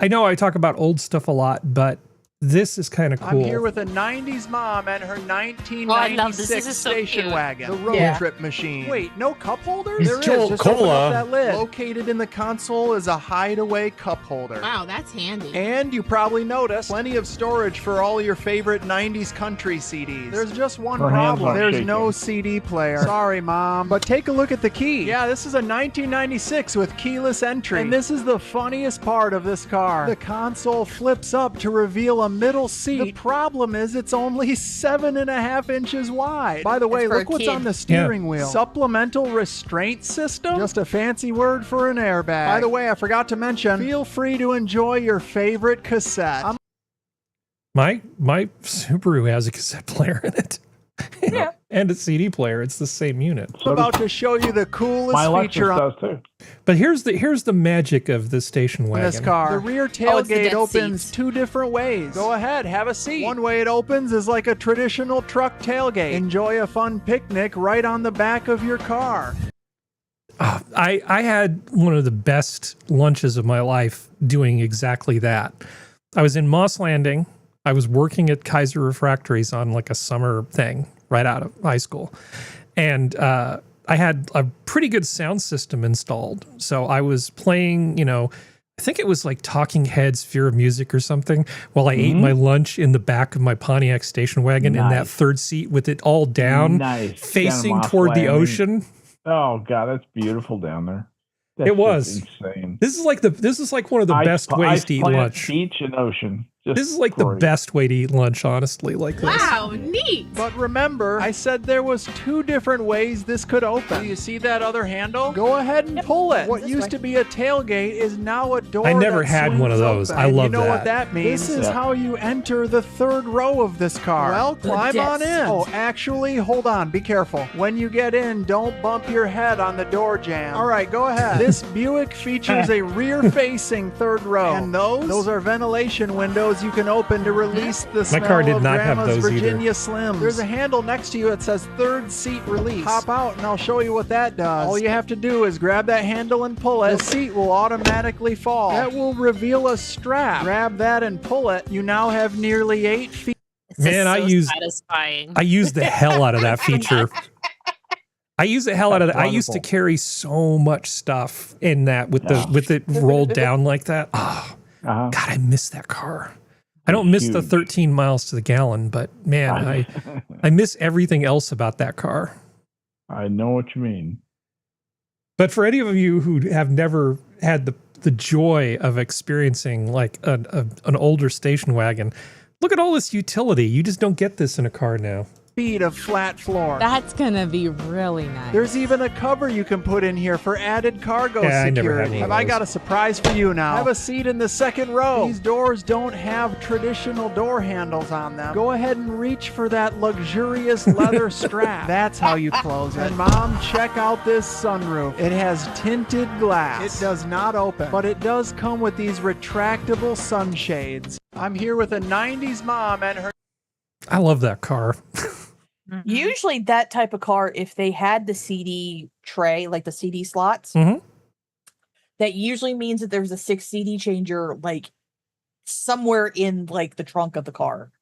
know I talk about old stuff a lot, but this is kind of cool. I'm here with a 90s mom and her 1996 station wagon, the road trip machine. Wait, no cup holder? There is. Just open up that lid. Located in the console is a hideaway cup holder. Wow, that's handy. And you probably noticed plenty of storage for all your favorite 90s country CDs. There's just one problem. There's no CD player. Sorry, Mom. But take a look at the key. Yeah, this is a 1996 with keyless entry. And this is the funniest part of this car. The console flips up to reveal a middle seat. The problem is it's only 7.5 inches wide. By the way, look what's on the steering wheel. Supplemental restraint system? Just a fancy word for an airbag. By the way, I forgot to mention, feel free to enjoy your favorite cassette. My Subaru has a cassette player in it. Yeah. And a CD player. It's the same unit. I'm about to show you the coolest feature on does too. But here's the magic of the station wagon. This car. The rear tailgate opens two different ways. Go ahead, have a seat. One way it opens is like a traditional truck tailgate. Enjoy a fun picnic right on the back of your car. I had one of the best lunches of my life doing exactly that. I was in Moss Landing. I was working at Kaiser Refractories on like a summer thing right out of high school. And I had a pretty good sound system installed. So I was playing, I think it was like Talking Heads, Fear of Music or something, while I ate my lunch in the back of my Pontiac station wagon in that third seat with it all down, facing toward the ocean. Oh, God, that's beautiful down there. It was insane. This is like one of the best ways to eat lunch. Beach and ocean. This is like the best way to eat lunch, honestly, like this. Wow, neat. But remember, I said there was two different ways this could open. Do you see that other handle? Go ahead and pull it. What used to be a tailgate is now a door. I never had one of those. Open. I love that. You know what that means? This is how you enter the third row of this car. Well, climb on in. Oh, actually, hold on. Be careful. When you get in, don't bump your head on the door jamb. All right, go ahead. This Buick features a rear-facing third row. And those are ventilation windows you can open to release the smell My car did of not Grandma's have those Virginia either. Slims. There's a handle next to you that says third seat release. Hop out and I'll show you what that does. All you have to do is grab that handle and pull it. The seat will automatically fall. That will reveal a strap. Grab that and pull it. You now have nearly 8 feet. Man, I use the hell out of that feature. I use the hell out of that. I used to carry so much stuff in that with it rolled down like that. Oh, God, I miss that car. I don't miss the 13 miles to the gallon, but man, I miss everything else about that car. I know what you mean. But for any of you who have never had the joy of experiencing like an older station wagon, look at all this utility. You just don't get this in a car now. Feet of flat floor. That's gonna be really nice. There's even a cover you can put in here for added cargo security. I never had one of I those. got a surprise for you now. Have a seat in the second row. These doors don't have traditional door handles on them. Go ahead and reach for that luxurious leather strap. That's how you close it. And Mom, check out this sunroof. It has tinted glass. It does not open, but it does come with these retractable sunshades. I'm here with a 90s mom and her... I love that car. Usually that type of car, if they had the CD tray, like the CD slots, that usually means that there's a 6 CD changer, like somewhere in like the trunk of the car.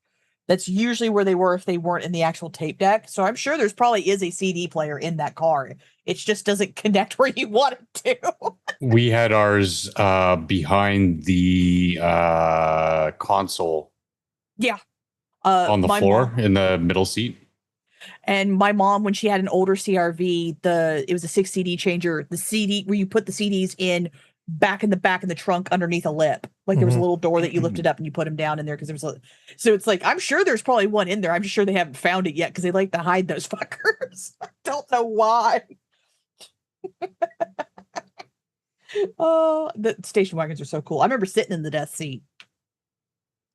That's usually where they were if they weren't in the actual tape deck. So I'm sure there's probably is a CD player in that car. It just doesn't connect where you want it to. We had ours behind the console. Yeah. On the floor in the middle seat. And my mom, when she had an older CRV, it was a 6 CD changer. The CD where you put the CDs in back in the trunk underneath a lip. Like there was a little door that you lifted up and you put them down in there because there was so it's like I'm sure there's probably one in there. I'm just sure they haven't found it yet because they like to hide those fuckers. I don't know why. Oh, the station wagons are so cool. I remember sitting in the death seat,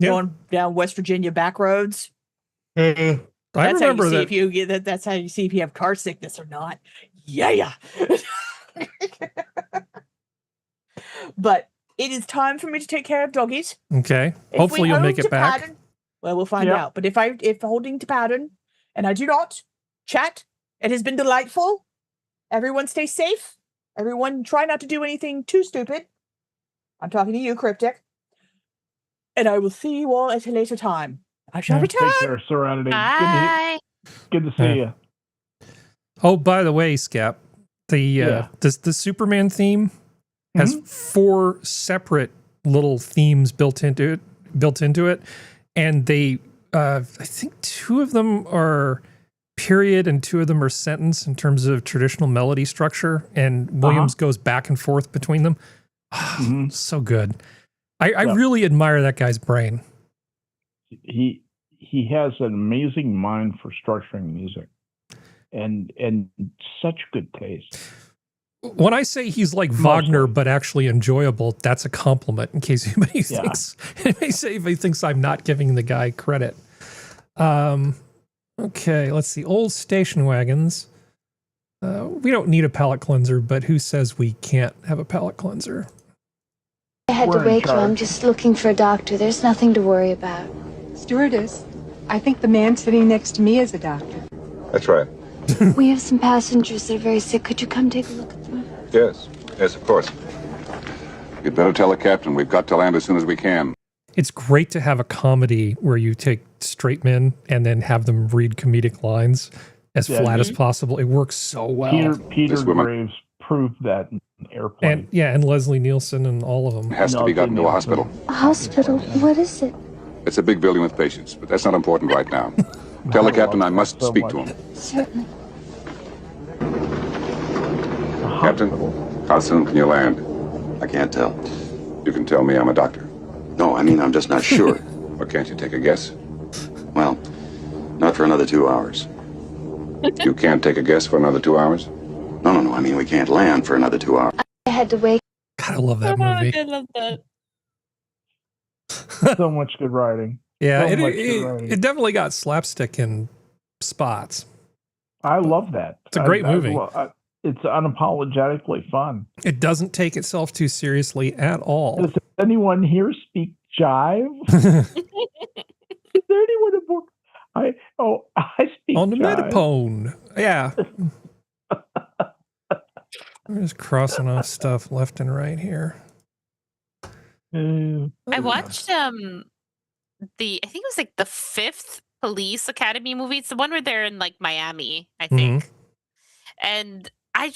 going down West Virginia back roads. I That's remember how you see that. if you get that's how you see if you have car sickness or not. Yeah. But it is time for me to take care of doggies. Okay. If Hopefully we you'll hold make to it back. pattern, well, we'll find out. But if holding to pattern and I do not, chat, it has been delightful. Everyone stay safe. Everyone try not to do anything too stupid. I'm talking to you, Cryptic. And I will see you all at a later time. I shall return. Take care, Serenity. Bye. Good to see you. Oh, by the way, Skep, the Superman theme has 4 separate little themes built into it, and they I think 2 of them are period and 2 of them are sentence in terms of traditional melody structure, and Williams goes back and forth between them. So good. I really admire that guy's brain. He has an amazing mind for structuring music, and such good taste. When I say he's like Wagner, but actually enjoyable, that's a compliment. In case anybody thinks I'm not giving the guy credit. Okay, let's see. Old station wagons. We don't need a palate cleanser, but who says we can't have a palate cleanser? I had to wake you. I'm just looking for a doctor. There's nothing to worry about. Stewardess, I think the man sitting next to me is a doctor. That's right. We have some passengers that are very sick. Could you come take a look at them? Yes, of course. You'd better tell the captain we've got to land as soon as we can. It's great to have a comedy where you take straight men and then have them read comedic lines as flat as possible. It works so well. Peter Graves proved that in Airplane. And Leslie Nielsen and all of them. It has to be gotten to a hospital. A hospital? What is it? It's a big building with patients, but that's not important right now. Tell the captain I must speak to him. Certainly. Captain, how soon can you land? I can't tell. You can tell me I'm a doctor. No, I mean, I'm just not sure. Or can't you take a guess? Well, not for another 2 hours. You can't take a guess for another 2 hours? No. I mean, we can't land for another 2 hours. I had to wake. God, I love that movie. I love that. So much good writing. Yeah, So much good writing. it definitely got slapstick in spots. I love that. It's a great movie. It's unapologetically fun. It doesn't take itself too seriously at all. Does anyone here speak jive? Is there anyone aboard? I speak on the jive. Metapone. Yeah. I'm just crossing off stuff left and right here. I watched I think it was like the 5th Police Academy movie. It's the one where they're in like Miami, I think. And I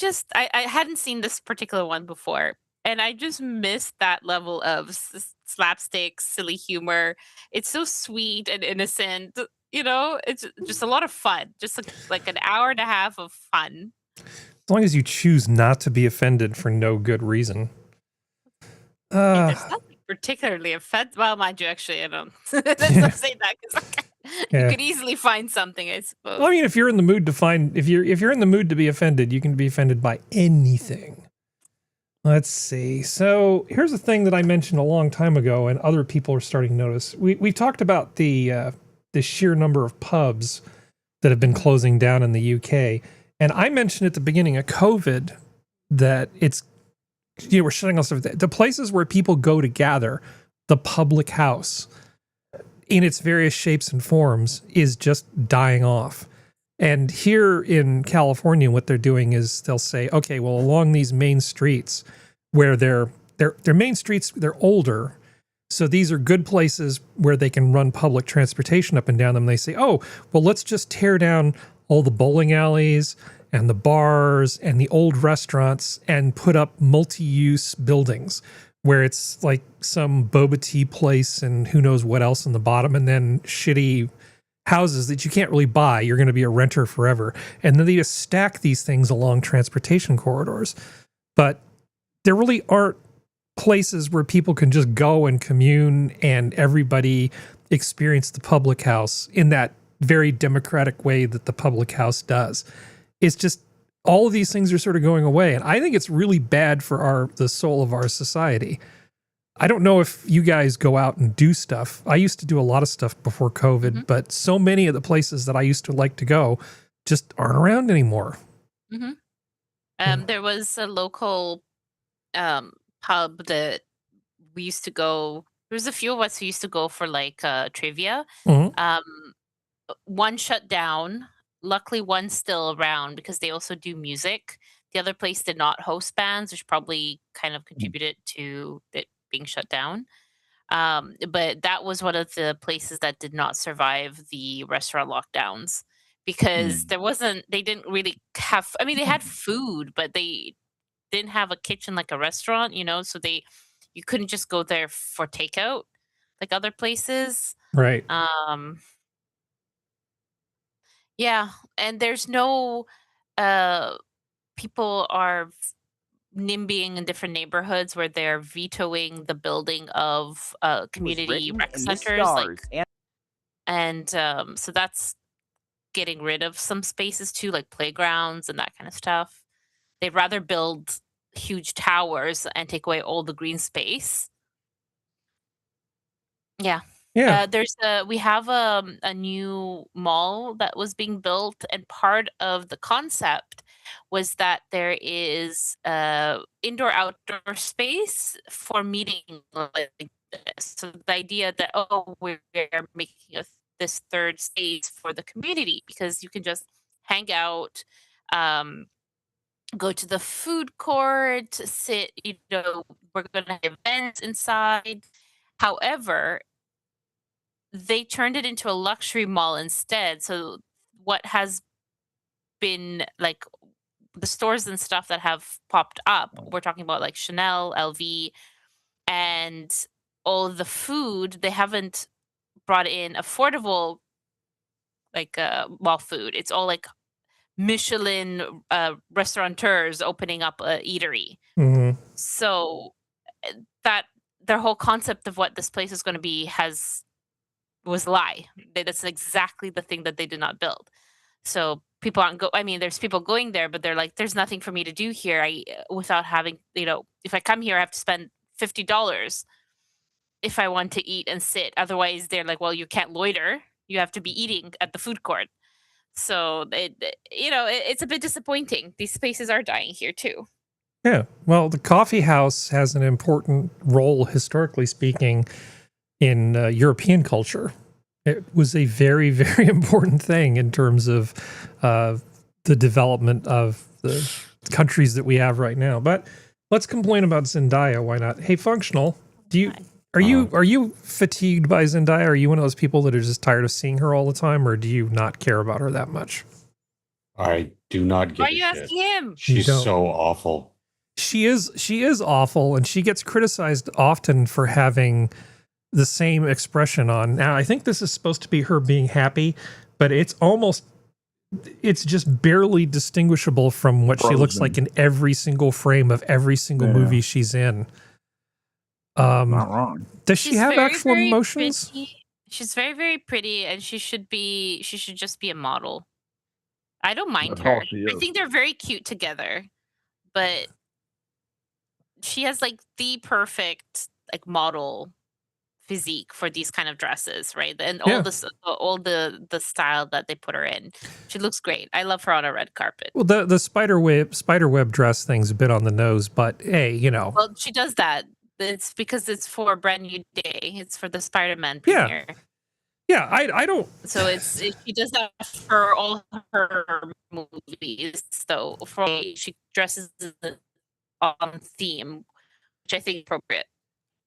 hadn't seen this particular one before, and I just missed that level of slapstick, silly humor. It's so sweet and innocent, it's just a lot of fun. Just like an hour and a half of fun. As long as you choose not to be offended for no good reason. It's nothing particularly offensive. Well, mind you, actually, I don't. Let's not say that because you could easily find something, I suppose. Well, I mean, if you're in the mood to if you're in the mood to be offended, you can be offended by anything. Let's see. So here's a thing that I mentioned a long time ago, and other people are starting to notice. We've talked about the sheer number of pubs that have been closing down in the UK, and I mentioned at the beginning of COVID that it's. We're shutting off the places where people go to gather, the public house in its various shapes and forms is just dying off. And here in California, what they're doing is they'll say, okay, well, along these main streets where they're main streets, they're older. So these are good places where they can run public transportation up and down them. They say, oh, well, let's just tear down all the bowling alleys and the bars and the old restaurants and put up multi-use buildings where it's like some boba tea place and who knows what else in the bottom, and then shitty houses that you can't really buy. You're going to be a renter forever. And then they just stack these things along transportation corridors. But there really aren't places where people can just go and commune and everybody experience the public house in that very democratic way that the public house does. It's just all of these things are sort of going away. And I think it's really bad for the soul of our society. I don't know if you guys go out and do stuff. I used to do a lot of stuff before COVID, but so many of the places that I used to like to go just aren't around anymore. There was a local pub that we used to go. There was a few of us who used to go for like trivia. One shut down. Luckily, one's still around because they also do music. The other place did not host bands, which probably kind of contributed to it being shut down. But that was one of the places that did not survive the restaurant lockdowns because they didn't really have, I mean, they had food, but they didn't have a kitchen like a restaurant, so you couldn't just go there for takeout like other places. Right. Yeah, and there's no people are NIMBYing in different neighborhoods where they're vetoing the building of community rec centers, so that's getting rid of some spaces too, like playgrounds and that kind of stuff. They'd rather build huge towers and take away all the green space. Yeah. We have a new mall that was being built, and part of the concept was that there is indoor outdoor space for meeting like this. So the idea that we're making this third space for the community because you can just hang out, go to the food court, sit. We're going to have events inside. However, they turned it into a luxury mall instead. So what has been like the stores and stuff that have popped up, we're talking about like Chanel, LV, and all the food, they haven't brought in affordable like mall food. It's all like Michelin restaurateurs opening up a eatery. So that their whole concept of what this place is going to be was lie. That's exactly the thing that they did not build. So people aren't there's people going there, but they're like, there's nothing for me to do here. Without having, if I come here, I have to spend $50 if I want to eat and sit. Otherwise, they're like, well, you can't loiter. You have to be eating at the food court. So it's a bit disappointing. These spaces are dying here too. Yeah. Well, the coffee house has an important role, historically speaking, in European culture. It was a very, very important thing in terms of the development of the countries that we have right now. But let's complain about Zendaya. Why not? Hey, Functional, are you fatigued by Zendaya? Are you one of those people that are just tired of seeing her all the time, or do you not care about her that much? I do not give Why are you asking him? She's so awful. She is awful, and she gets criticized often for having the same expression on. Now, I think this is supposed to be her being happy, but it's just barely distinguishable from what she looks like in every single frame of every single movie she's in. Not wrong. Does she have actual emotions? Pretty. She's very, very pretty, and she should just be a model. I don't mind her. I think they're very cute together, but she has like the perfect like model physique for these kind of dresses, right? And all the style that they put her in. She looks great. I love her on a red carpet. Well, the spiderweb dress thing's a bit on the nose, but hey, Well, she does that. It's because it's for a brand new day. It's for the Spider-Man premiere. Yeah, I don't. So she does that for all her movies. So she dresses on theme, which I think is appropriate.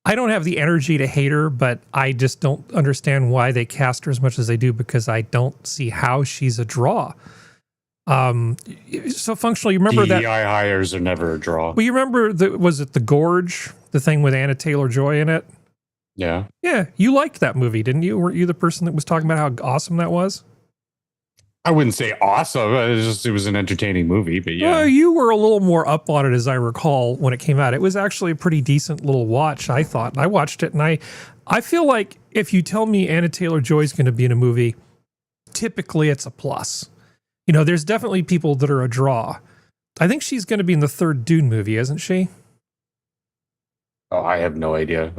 I don't have the energy to hate her, but I just don't understand why they cast her as much as they do, because I don't see how she's a draw. So Functional, you remember that DEI hires are never a draw. Well, you remember was it The Gorge, the thing with Anna Taylor-Joy in it? Yeah. Yeah, you liked that movie, didn't you? Weren't you the person that was talking about how awesome that was? I wouldn't say awesome. It was an entertaining movie, but yeah. Well, you were a little more up on it, as I recall, when it came out. It was actually a pretty decent little watch, I thought. And I watched it, and I feel like if you tell me Anna Taylor-Joy is going to be in a movie, typically it's a plus. There's definitely people that are a draw. I think she's going to be in the third Dune movie, isn't she? Oh, I have no idea.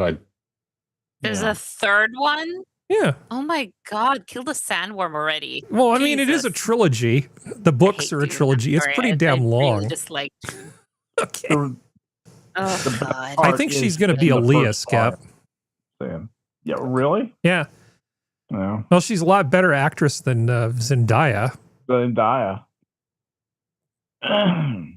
There's a third one? Yeah. Oh my God, kill the sandworm already. Well, I mean, it is a trilogy. The books are a trilogy. It's pretty damn long. Really just like, okay. Oh, God. I think she's going to be Aaliyah, Skep. Yeah, really? Yeah. No. Well, she's a lot better actress than Zendaya.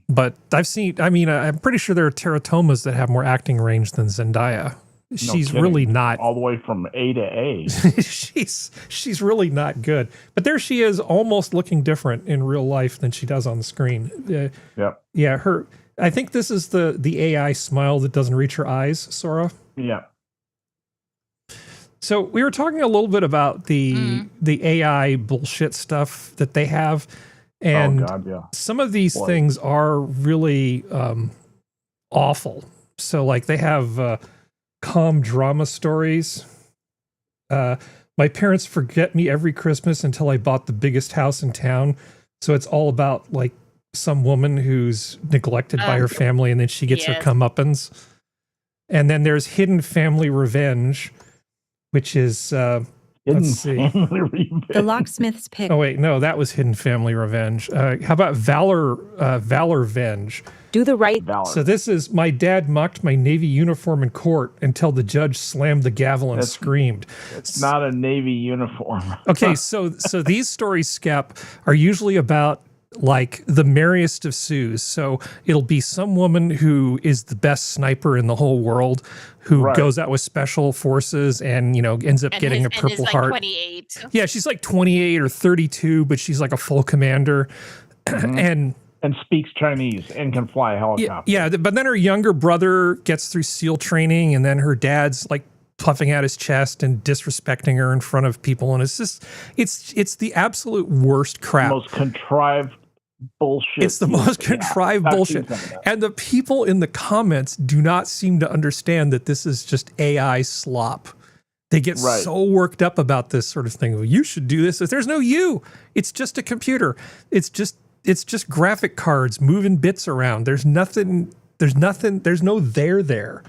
But I'm pretty sure there are teratomas that have more acting range than Zendaya. She's really not all the way from A to A. she's really not good. But there she is, almost looking different in real life than she does on the screen. Yep. Yeah, I think this is the AI smile that doesn't reach her eyes, Sora. Yeah. So we were talking a little bit about the AI bullshit stuff that they have. And some of these things are really awful. So like they have calm drama stories. My parents forget me every Christmas until I bought the biggest house in town. So it's all about like some woman who's neglected by her family and then she gets her comeuppance. And then there's Hidden Family Revenge, which is let's see. The Locksmith's Pick. Oh wait, no, that was Hidden Family Revenge. How about Valorvenge? Do the right. So this is my dad mocked my Navy uniform in court until the judge slammed the gavel and screamed. It's not a Navy uniform. Okay, so these stories, Skep, are usually about like the merriest of Sues. So it'll be some woman who is the best sniper in the whole world, who goes out with special forces and, ends up getting a Purple Heart. 28. Yeah, she's like 28 or 32, but she's like a full commander. And speaks Chinese and can fly a helicopter. Yeah, but then her younger brother gets through SEAL training, and then her dad's like puffing out his chest and disrespecting her in front of people, and it's just it's the absolute worst crap. The most contrived bullshit. It's the most contrived bullshit. And the people in the comments do not seem to understand that this is just AI slop. They get so worked up about this sort of thing. Well, you should do this. There's no you. It's just a computer. It's just graphic cards moving bits around. There's nothing. There's no there.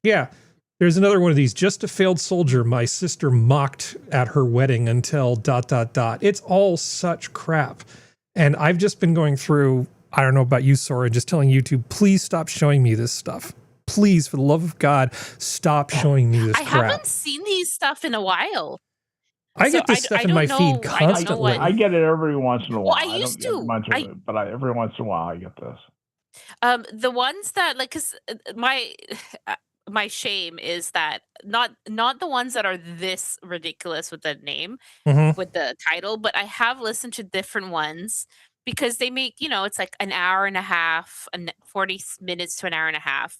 Yeah. There's another one of these. Just a failed soldier my sister mocked at her wedding until ... It's all such crap. And I've just been going through, I don't know about you, Sora, just telling YouTube, please stop showing me this stuff. Please, for the love of God, stop showing me this crap. I haven't seen these stuff in a while. I get this stuff in my feed constantly. I get it every once in a while. Well, I used to. Much of it, but every once in a while I get this. The ones that because my shame is that not the ones that are this ridiculous with the name, with the title, but I have listened to different ones because they make, it's like an hour and a half and 40 minutes to an hour and a half.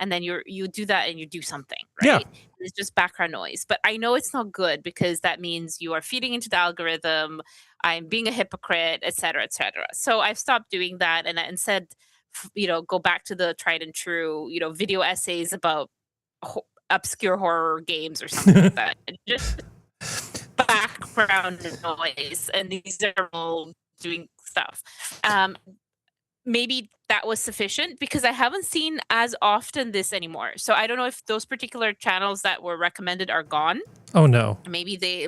And then you do that and you do something, right? Yeah. It's just background noise. But I know it's not good because that means you are feeding into the algorithm. I'm being a hypocrite, et cetera, et cetera. So I've stopped doing that and instead, go back to the tried and true, video essays about obscure horror games or something like that. And just background noise. And these are all doing stuff. Maybe that was sufficient because I haven't seen as often this anymore. So I don't know if those particular channels that were recommended are gone. Oh no. Maybe I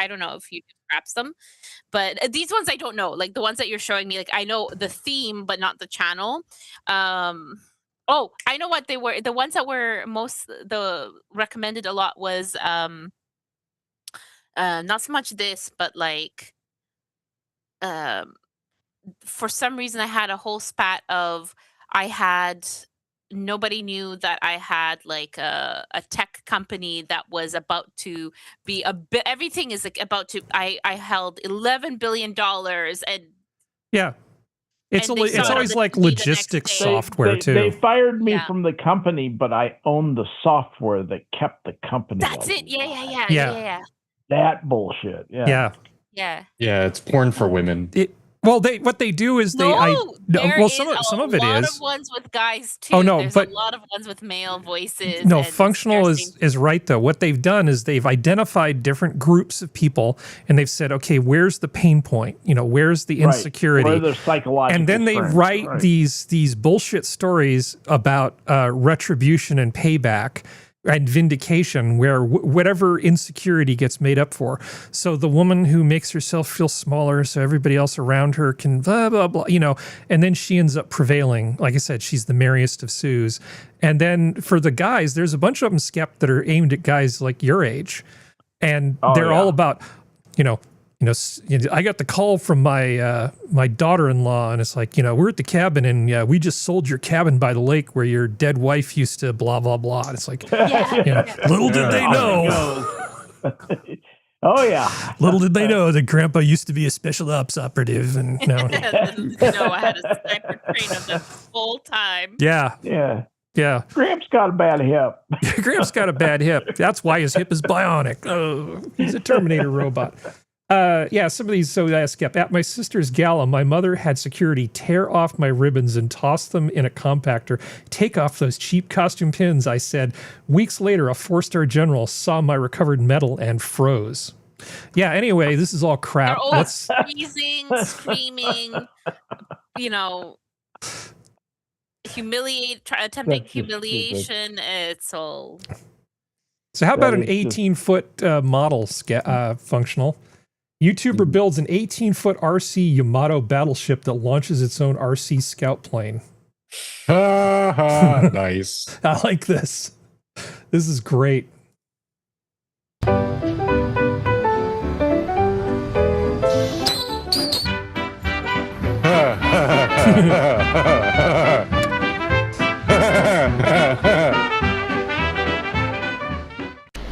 don't know if YouTube scraps them, but these ones I don't know. Like the ones that you're showing me, like I know the theme, but not the channel. Oh, I know what they were. The ones that were the recommended a lot was not so much this, but like for some reason I had a whole spat of nobody knew that I had like a tech company that was about to be everything is like about to I held $11 billion and yeah. It's always like logistics software too. They fired me from the company, but I owned the software that kept the company. That's it. Yeah. That bullshit. Yeah. Yeah, it's porn for women. Well, what they do is There well, is some of a it lot is. of ones with guys too. Oh, no, There's but a lot of ones with male voices. No, and functional is right though. What they've done is they've identified different groups of people and they've said, okay, where's the pain point? Where's the insecurity? Where the psychological and then they strengths, write right. these bullshit stories about retribution and payback and vindication, where whatever insecurity gets made up for. So the woman who makes herself feel smaller so everybody else around her can blah, blah, blah, and then she ends up prevailing. Like I said, she's the merriest of Sues. And then for the guys, there's a bunch of them, Skep, that are aimed at guys like your age. And they're all about, I got the call from my my daughter-in-law, and it's like, we're at the cabin, and we just sold your cabin by the lake where your dead wife used to blah blah blah. And it's like, little did they know. Oh yeah. Little did they know that Grandpa used to be a special ops operative, and I had a sniper trainer the full time. Yeah. Gramps got a bad hip. Gramps got a bad hip. That's why his hip is bionic. Oh, he's a Terminator robot. Some of these. So I skip. At my sister's gala, my mother had security tear off my ribbons and toss them in a compactor. Take off those cheap costume pins, I said. Weeks later, a 4-star general saw my recovered medal and froze. Yeah, anyway, this is all crap. They're all freezing, screaming, attempting humiliation. It's all. So how about an 18-foot model functional? YouTuber builds an 18-foot RC Yamato battleship that launches its own RC scout plane. Nice. I like this. This is great.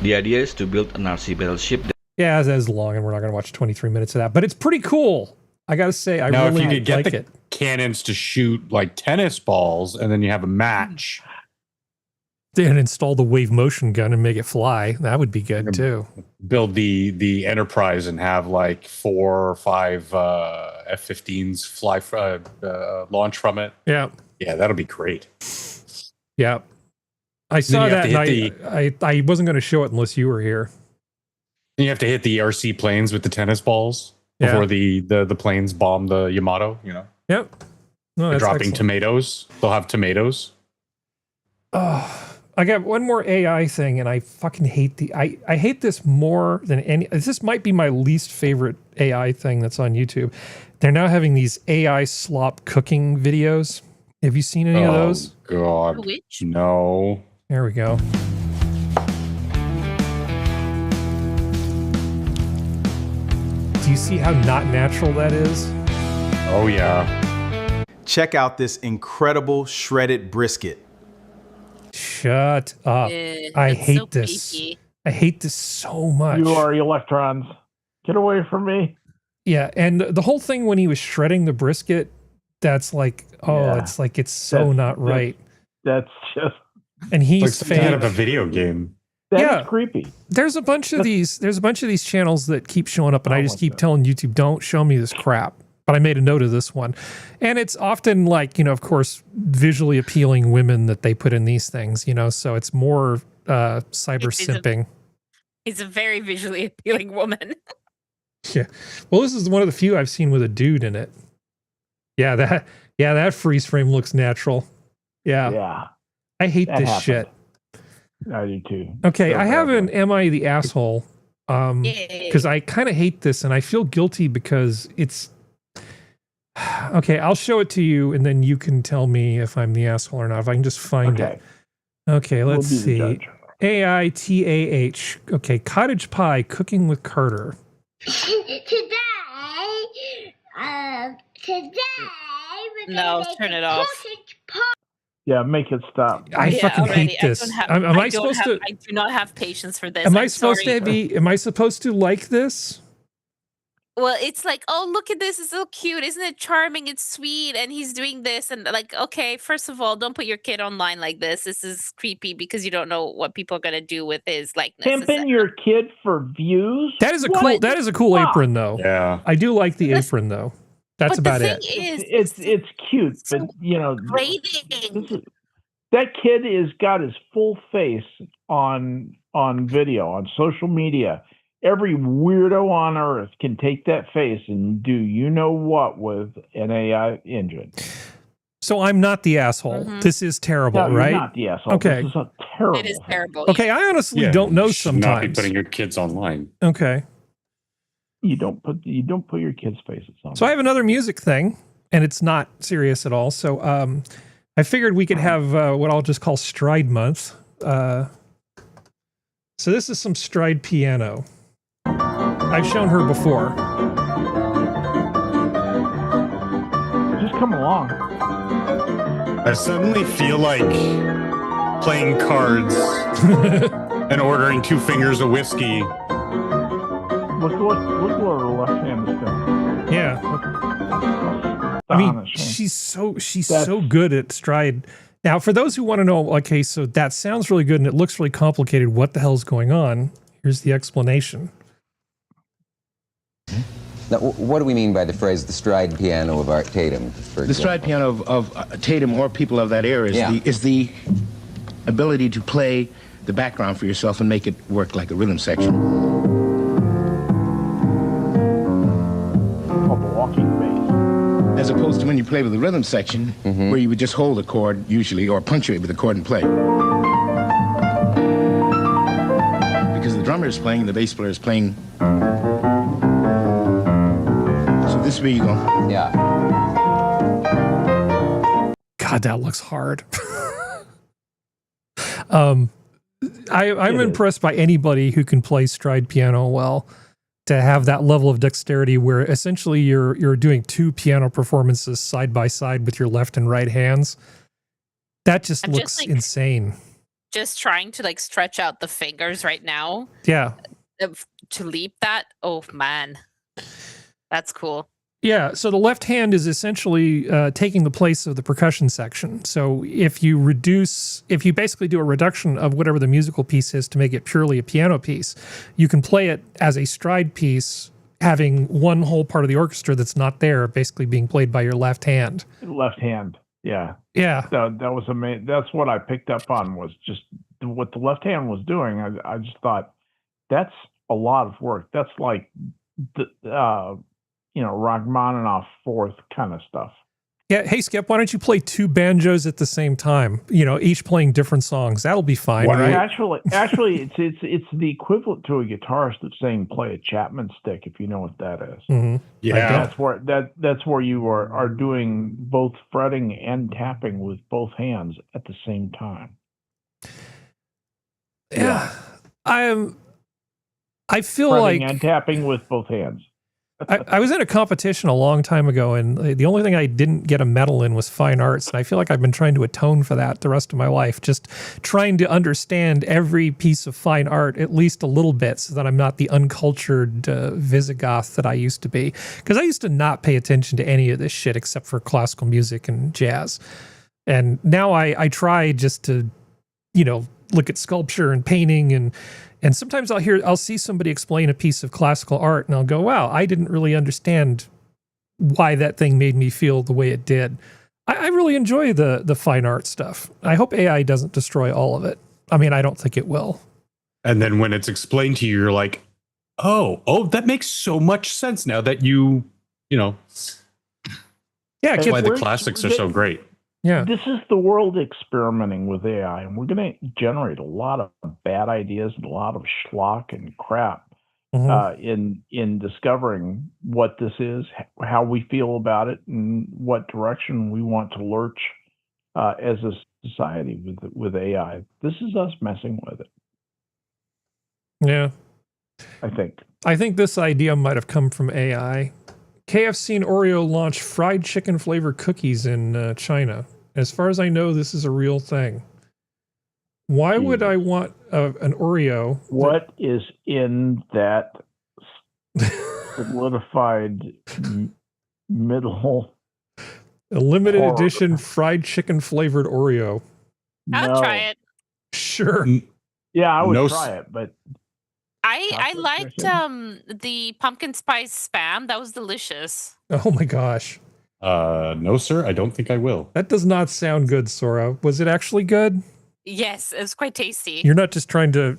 The idea is to build an RC battleship. Yeah, that's long, and we're not going to watch 23 minutes of that. But it's pretty cool. I got to say, I now, really if you could get like the it. cannons to shoot like tennis balls, and then you have a match. Then install the wave motion gun and make it fly. That would be good too. Build the Enterprise and have like 4 or 5 F-15s fly launch from it. Yeah, that'll be great. Yeah, I saw that. And I wasn't going to show it unless you were here. You have to hit the RC planes with the tennis balls before the planes bomb the Yamato. Yep. No, they're dropping excellent. tomatoes. They'll have tomatoes. Oh, I got one more AI thing, and I fucking hate I hate this more than any. This might be my least favorite AI thing that's on YouTube. They're now having these AI slop cooking videos. Have you seen any of those? God, which? No. There we go. Do you see how not natural that is? Oh yeah. Check out this incredible shredded brisket. Shut up. I hate so this. creepy. I hate this so much. You are electrons. Get away from me. Yeah, and the whole thing when he was shredding the brisket, that's like, it's like it's so not right. That's just. And he's like some kind of a video game. That's creepy. There's a bunch of these channels that keep showing up, and I just keep telling YouTube, don't show me this crap. But I made a note of this one. And it's often like, of course, visually appealing women that they put in these things, so it's more cyber simping. He's a very visually appealing woman. Yeah. Well, this is one of the few I've seen with a dude in it. Yeah, that freeze frame looks natural. Yeah. Yeah. I hate That this happens. shit. I do too. Okay, So I have bad. an Am I the Asshole? Because I kind of hate this, and I feel guilty because it's... Okay, I'll show it to you, and then you can tell me if I'm the asshole or not, if I can just find it. Okay, let's We'll be the see. judge. AITAH. Okay, Cottage Pie, Cooking with Carter. Today, No, turn it off. Yeah, make it stop. I fucking hate this. Am I supposed to... I do not have patience for this. Am I I'm supposed sorry. to be... Am I supposed to like this? Well, it's like, oh, look at this. It's so cute. Isn't it charming? It's sweet. And he's doing this. And like, okay, first of all, don't put your kid online like this. This is creepy because you don't know what people are going to do with his likeness. Pimping your kid for views? That is a What? cool... That is a cool Stop. apron, though. Yeah. I do like the apron, though. That's But about the it. thing is, It's cute, but you know, grading. that kid has got his full face on video on social media. Every weirdo on earth can take that face and do you know what with an AI engine. So I'm not the asshole. This is terrible, No, you're right? not the asshole. Okay. This is a terrible. It is terrible. Okay, I honestly don't know you should not be sometimes. putting your kids online. Okay. You don't put your kids' faces on. So I have another music thing, and it's not serious at all. So I figured we could have what I'll just call Stride Month. So this is some Stride piano. I've shown her before. Just come along. I suddenly feel like playing cards and ordering 2 fingers of whiskey. Look what her left hand is doing. Yeah. I mean, she's so good at Stride. Now, for those who want to know, okay, so that sounds really good and it looks really complicated. What the hell's going on? Here's the explanation. Now, what do we mean by the phrase the stride piano of Art Tatum? The stride piano of Tatum or people of that era is the ability to play the background for yourself and make it work like a rhythm section. Called the walking bass. As opposed to when you play with the rhythm section, where you would just hold a chord usually or punctuate with a chord and play. Because the drummer is playing, the bass player is playing. This way you go. Yeah. God, that looks hard. I'm impressed by anybody who can play Stride piano well, to have that level of dexterity where essentially you're doing 2 piano performances side by side with your left and right hands. That just looks insane. Just trying to like stretch out the fingers right now. Yeah. To leap that. Oh man. That's cool. Yeah, so the left hand is essentially taking the place of the percussion section. So if you basically do a reduction of whatever the musical piece is to make it purely a piano piece, you can play it as a stride piece, having one whole part of the orchestra that's not there, basically being played by your left hand. Left hand, yeah. Yeah. That was amazing. That's what I picked up on, was just what the left hand was doing. I just thought, that's a lot of work. That's like the Rachmaninoff fourth kind of stuff. Yeah. Hey, Skep, why don't you play 2 banjos at the same time? Each playing different songs. That'll be fine, right? Actually, it's the equivalent to a guitarist of saying play a Chapman stick, if you know what that is. Mm-hmm. Yeah. That's where you are doing both fretting and tapping with both hands at the same time. Yeah. I feel fretting like and tapping with both hands. I was in a competition a long time ago, and the only thing I didn't get a medal in was fine arts. And I feel like I've been trying to atone for that the rest of my life, just trying to understand every piece of fine art at least a little bit so that I'm not the uncultured Visigoth that I used to be. Because I used to not pay attention to any of this shit except for classical music and jazz. And now I try just to, look at sculpture and painting and sometimes I'll see somebody explain a piece of classical art and I'll go, wow, I didn't really understand why that thing made me feel the way it did. I really enjoy the fine art stuff. I hope AI doesn't destroy all of it. I mean, I don't think it will. And then when it's explained to you, you're like, oh, that makes so much sense now that you know. Yeah, that's why the classics are so great. Yeah. This is the world experimenting with AI, and we're going to generate a lot of bad ideas and a lot of schlock and crap in discovering what this is, how we feel about it, and what direction we want to lurch as a society with AI. This is us messing with it. Yeah. I think this idea might have come from AI. KFC and Oreo launch fried chicken flavored cookies in China. As far as I know, this is a real thing. Why would I want an Oreo? What is in that solidified middle? A limited edition fried chicken flavored Oreo. I'll try it. Sure. Yeah, I would try it, but I liked the pumpkin spice spam. That was delicious. Oh my gosh. No, sir. I don't think I will. That does not sound good, Sora. Was it actually good? Yes, it was quite tasty. You're not just trying to,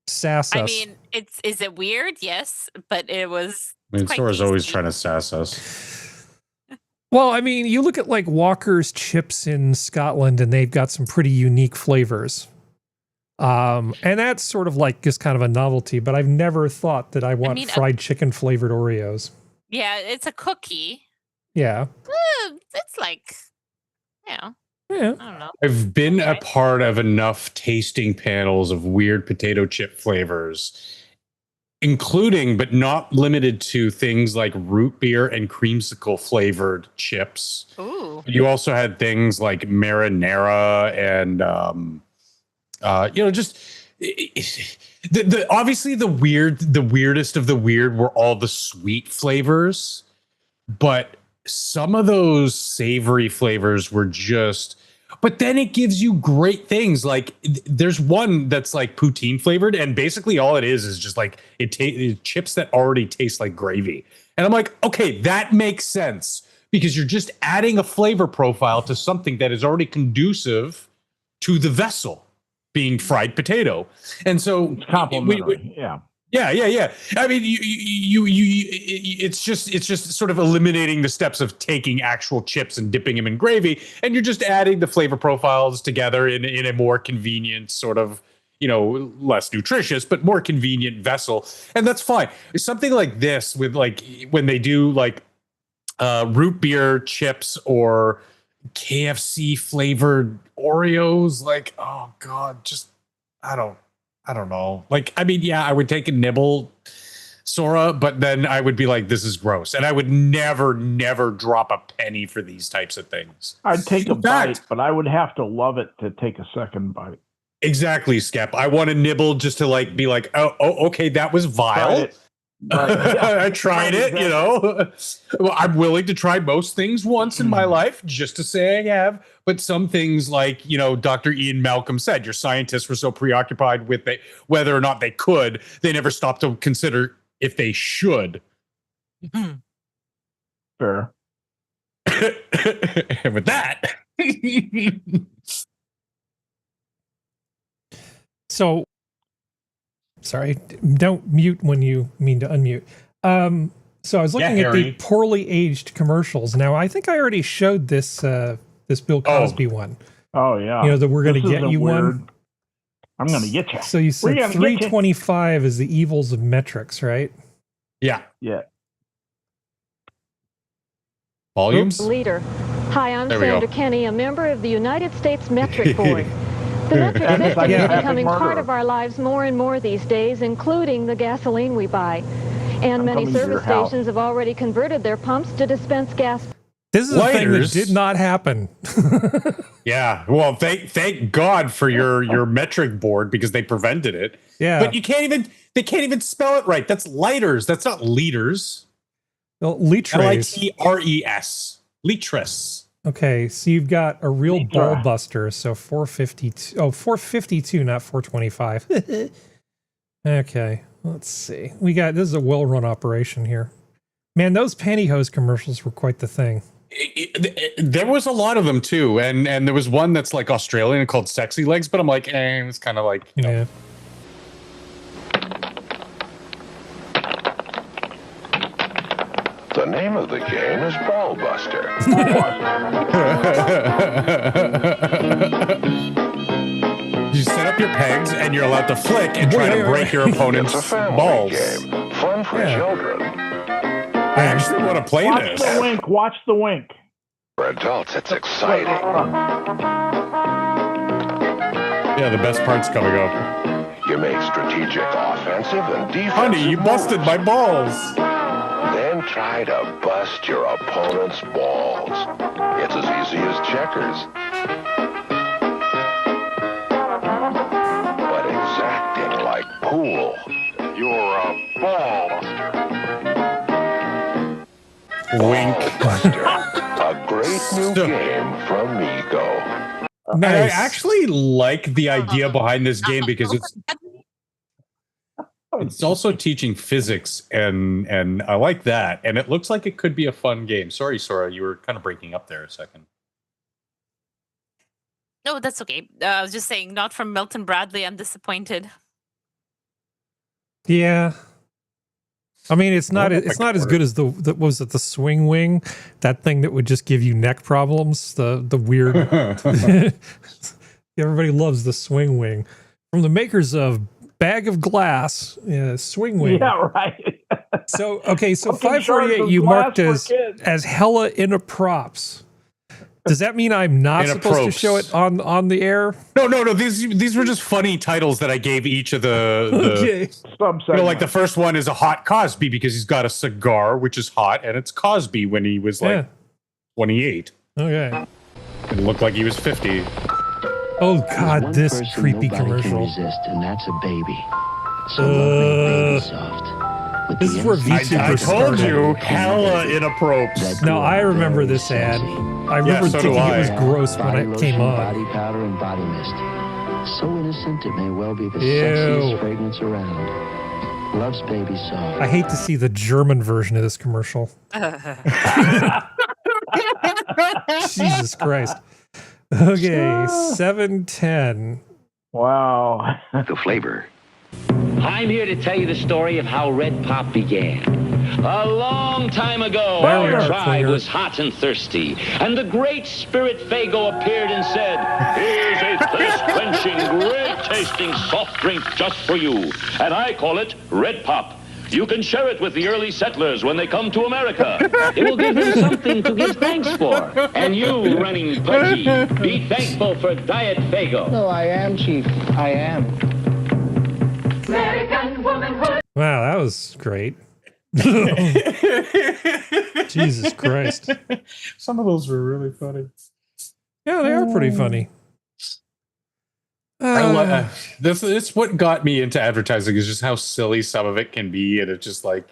sass us. I mean, is it weird? Yes, but it was. I mean, quite Sora's tasty. always trying to sass us. Well, I mean, you look at like Walker's chips in Scotland, and they've got some pretty unique flavors. And that's sort of like just kind of a novelty, but I've never thought that I want fried chicken flavored Oreos. Yeah, it's a cookie. Yeah. It's like, Yeah. I don't know. I've been a part of enough tasting panels of weird potato chip flavors, including but not limited to things like root beer and creamsicle flavored chips. Ooh. You also had things like marinara and just obviously the weirdest of the weird were all the sweet flavors, but some of those savory flavors were just, but then it gives you great things. Like there's one that's like poutine flavored, and basically all it is just like chips that already taste like gravy. And I'm like, okay, that makes sense because you're just adding a flavor profile to something that is already conducive to the vessel being fried potato. And so it's complimentary. Yeah. I mean, it's just sort of eliminating the steps of taking actual chips and dipping them in gravy, and you're just adding the flavor profiles together in a more convenient sort of, less nutritious but more convenient vessel, and that's fine. Something like this with like when they do like root beer chips or KFC flavored Oreos, like, oh god, just I don't know. Like, I mean, yeah, I would take a nibble, Sora, but then I would be like, this is gross. And I would never drop a penny for these types of things. I'd take a bite, but I would have to love it to take a second bite. Exactly, Skep. I want to nibble just to like be like, oh okay, that was vile. I tried it, Well, I'm willing to try most things once in my life just to say I have. But some things like, Dr. Ian Malcolm said, your scientists were so preoccupied with whether or not they could, they never stopped to consider if they should. Fair. And with that. So, sorry, don't mute when you mean to unmute. So I was looking at the poorly aged commercials. Now, I think I already showed this this Bill Cosby one. Oh, yeah. That we're going to get you one. I'm going to get you. So you said 325 is the evils of metrics, right? Yeah. Yeah. Volumes? Leader. Hi, I'm Sandra Kenny, a member of the United States Metric Board. The metric system is becoming part of our lives more and more these days, including the gasoline we buy. And many service stations have already converted their pumps to dispense gas. This is a thing that did not happen. Yeah. Well, thank God for your metric board because they prevented it. Yeah. But they can't even spell it right. That's lighters. That's not liters. Well, litres. L-I-T-R-E-S. Litres. Okay, so you've got a real ball buster, so 452. Oh, 452, not 425. Okay, let's see. This is a well-run operation here. Man, those pantyhose commercials were quite the thing. There was a lot of them too, and there was one that's like Australian called Sexy Legs, but I'm like, it's kind of like, Yeah. The name of the game is Ball Buster. You set up your pegs and you're allowed to flick and try to break your opponent's It's a family balls. game. Fun for children. I actually want to play this. Watch the wink. Watch the wink. For adults, it's exciting. Yeah, the best part's coming up. You make strategic offensive and defensive Honey, you busted my balls. Then try to bust your opponent's balls. It's as easy as checkers. But exacting like pool. You're a ball buster. Wink. Buster. A great new game from Mego. And I actually like the idea behind this game because It's also teaching physics, and I like that. And it looks like it could be a fun game. Sorry, Sora, you were kind of breaking up there a second. No, that's okay. I was just saying, not from Milton Bradley. I'm disappointed. Yeah. I mean, it's not as good as the was it the swing wing, that thing that would just give you neck problems. The weird. Everybody loves the swing wing, from the makers of Bag of Glass, swing wing. Yeah, right. So 548 you marked as hella in a props. Does that mean I'm not supposed to show it on the air? No. These were just funny titles that I gave each of the okay. Like the first one is a hot Cosby because he's got a cigar which is hot, and it's Cosby when he was 28. Okay. It looked like he was 50. Oh God, this creepy commercial. Resist, and that's a baby. So lovely, baby soft. This is where VTubers I told you, hella inappropriate. No, I remember this ad. I remember thinking it was gross when it came on. Body powder and body mist. So innocent, it may well be the Ew. sexiest fragrance around. Loves baby soft. I hate to see the German version of this commercial. Jesus Christ. Okay, 710. Wow. The flavor. I'm here to tell you the story of how Red Pop began. A long time ago, There our tribe was hot and thirsty, and the great spirit Fago appeared and said, "Here's a thirst-quenching, great-tasting soft drink just for you, and I call it Red Pop. You can share it with the early settlers when they come to America. It will give them something to give thanks for. And you, running pudgy, be thankful for Diet Fago." No, I am, Chief. I am. American womanhood. Wow, that was great. Jesus Christ. Some of those were really funny. Yeah, they are pretty funny. This it's what got me into advertising, is just how silly some of it can be, and it's just like,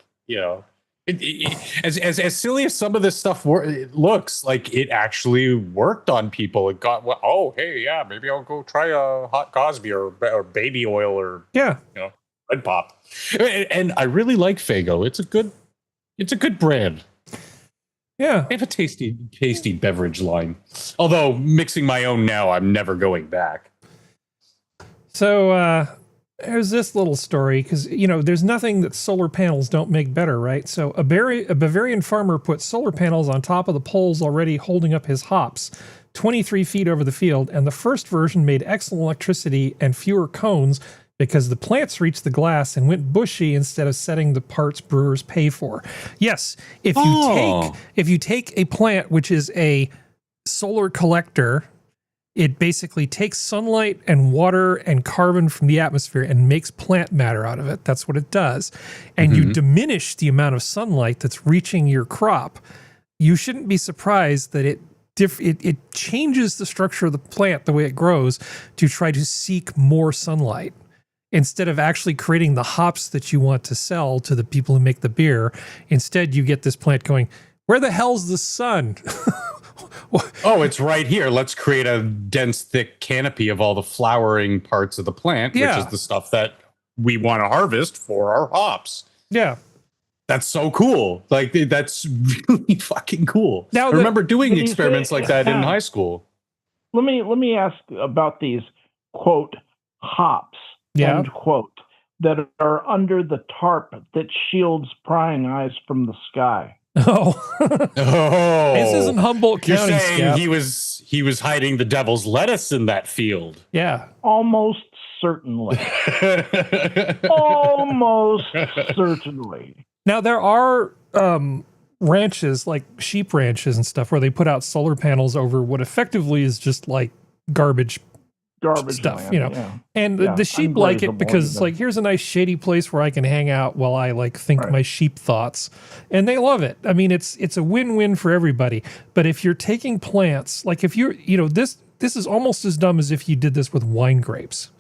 as silly as some of this stuff it looks like, it actually worked on people. It got maybe I'll go try a hot Cosby or baby oil or Red Pop, and I really like Fago. It's a good brand. Yeah, they have a tasty beverage line. Although mixing my own now, I'm never going back. So there's this little story, because there's nothing that solar panels don't make better, right? So a Bavarian farmer put solar panels on top of the poles already holding up his hops 23 feet over the field, and the first version made excellent electricity and fewer cones because the plants reached the glass and went bushy instead of setting the parts brewers pay for. Yes, if you take a plant which is a solar collector, it basically takes sunlight and water and carbon from the atmosphere and makes plant matter out of it. That's what it does. And you diminish the amount of sunlight that's reaching your crop. You shouldn't be surprised that it changes the structure of the plant, the way it grows, to try to seek more sunlight. Instead of actually creating the hops that you want to sell to the people who make the beer, instead you get this plant going, where the hell's the sun? Oh, it's right here. Let's create a dense, thick canopy of all the flowering parts of the plant, which is the stuff that we want to harvest for our hops. Yeah. That's so cool. Like, that's really fucking cool. Now, I remember doing experiments like that in high school. Let me ask about these, quote, hops, end quote, that are under the tarp that shields prying eyes from the sky. This isn't Humboldt County. You're saying he was hiding the devil's lettuce in that field? Yeah, almost certainly. Almost certainly. Now there are ranches, like sheep ranches and stuff, where they put out solar panels over what effectively is just like garbage stuff, land, and the sheep like it because like, here's a nice shady place where I can hang out while I think my sheep thoughts, and they love it. I mean, it's a win-win for everybody. But if you're taking plants, like if you're, this is almost as dumb as if you did this with wine grapes.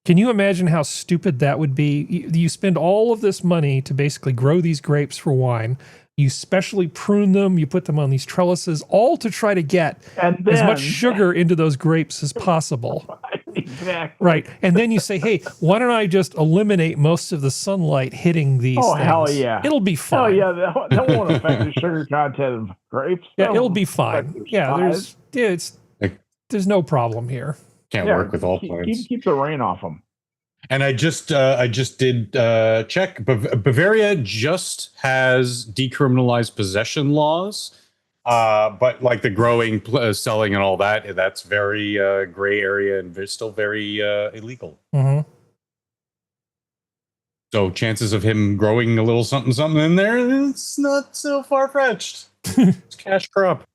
Can you imagine how stupid that would be? You spend all of this money to basically grow these grapes for wine. You specially prune them, you put them on these trellises, all to try to get as much sugar into those grapes as possible. Exactly. Right. And then you say, hey, why don't I just eliminate most of the sunlight hitting these things? Hell yeah. It'll be fine. Oh, yeah. That won't affect the sugar content of grapes. Yeah, it'll be fine. Yeah, there's no problem here. Can't work with all plants. Keep the rain off them. And I just did check. Bavaria just has decriminalized possession laws, but like the growing, selling, and all that, that's very gray area and still very illegal. Mm-hmm. So chances of him growing a little something in there, it's not so far fetched. It's cash crop.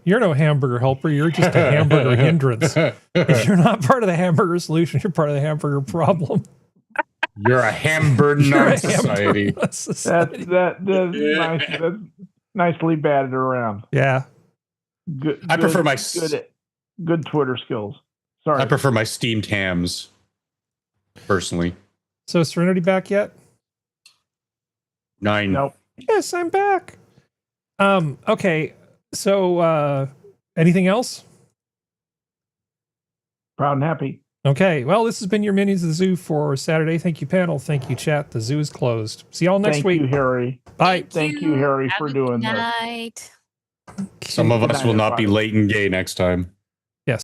You're no hamburger helper. You're just a hamburger hindrance. If you're not part of the hamburger solution, you're part of the hamburger problem. You're a hamburger society. That's nice. That's nicely batted around. Yeah. Good. I prefer my good Twitter skills. Sorry. I prefer my steamed hams, personally. So is Serenity back yet? 9. Nope. Yes, I'm back. Okay. So, anything else? Proud and happy. Okay. Well, this has been your Minions of the Zoo for Saturday. Thank you, panel. Thank you, chat. The zoo is closed. See y'all next week. Thank you, Harry. Bye. Thank you, Harry, for doing this. Night. Some of us will not be late and gay next time.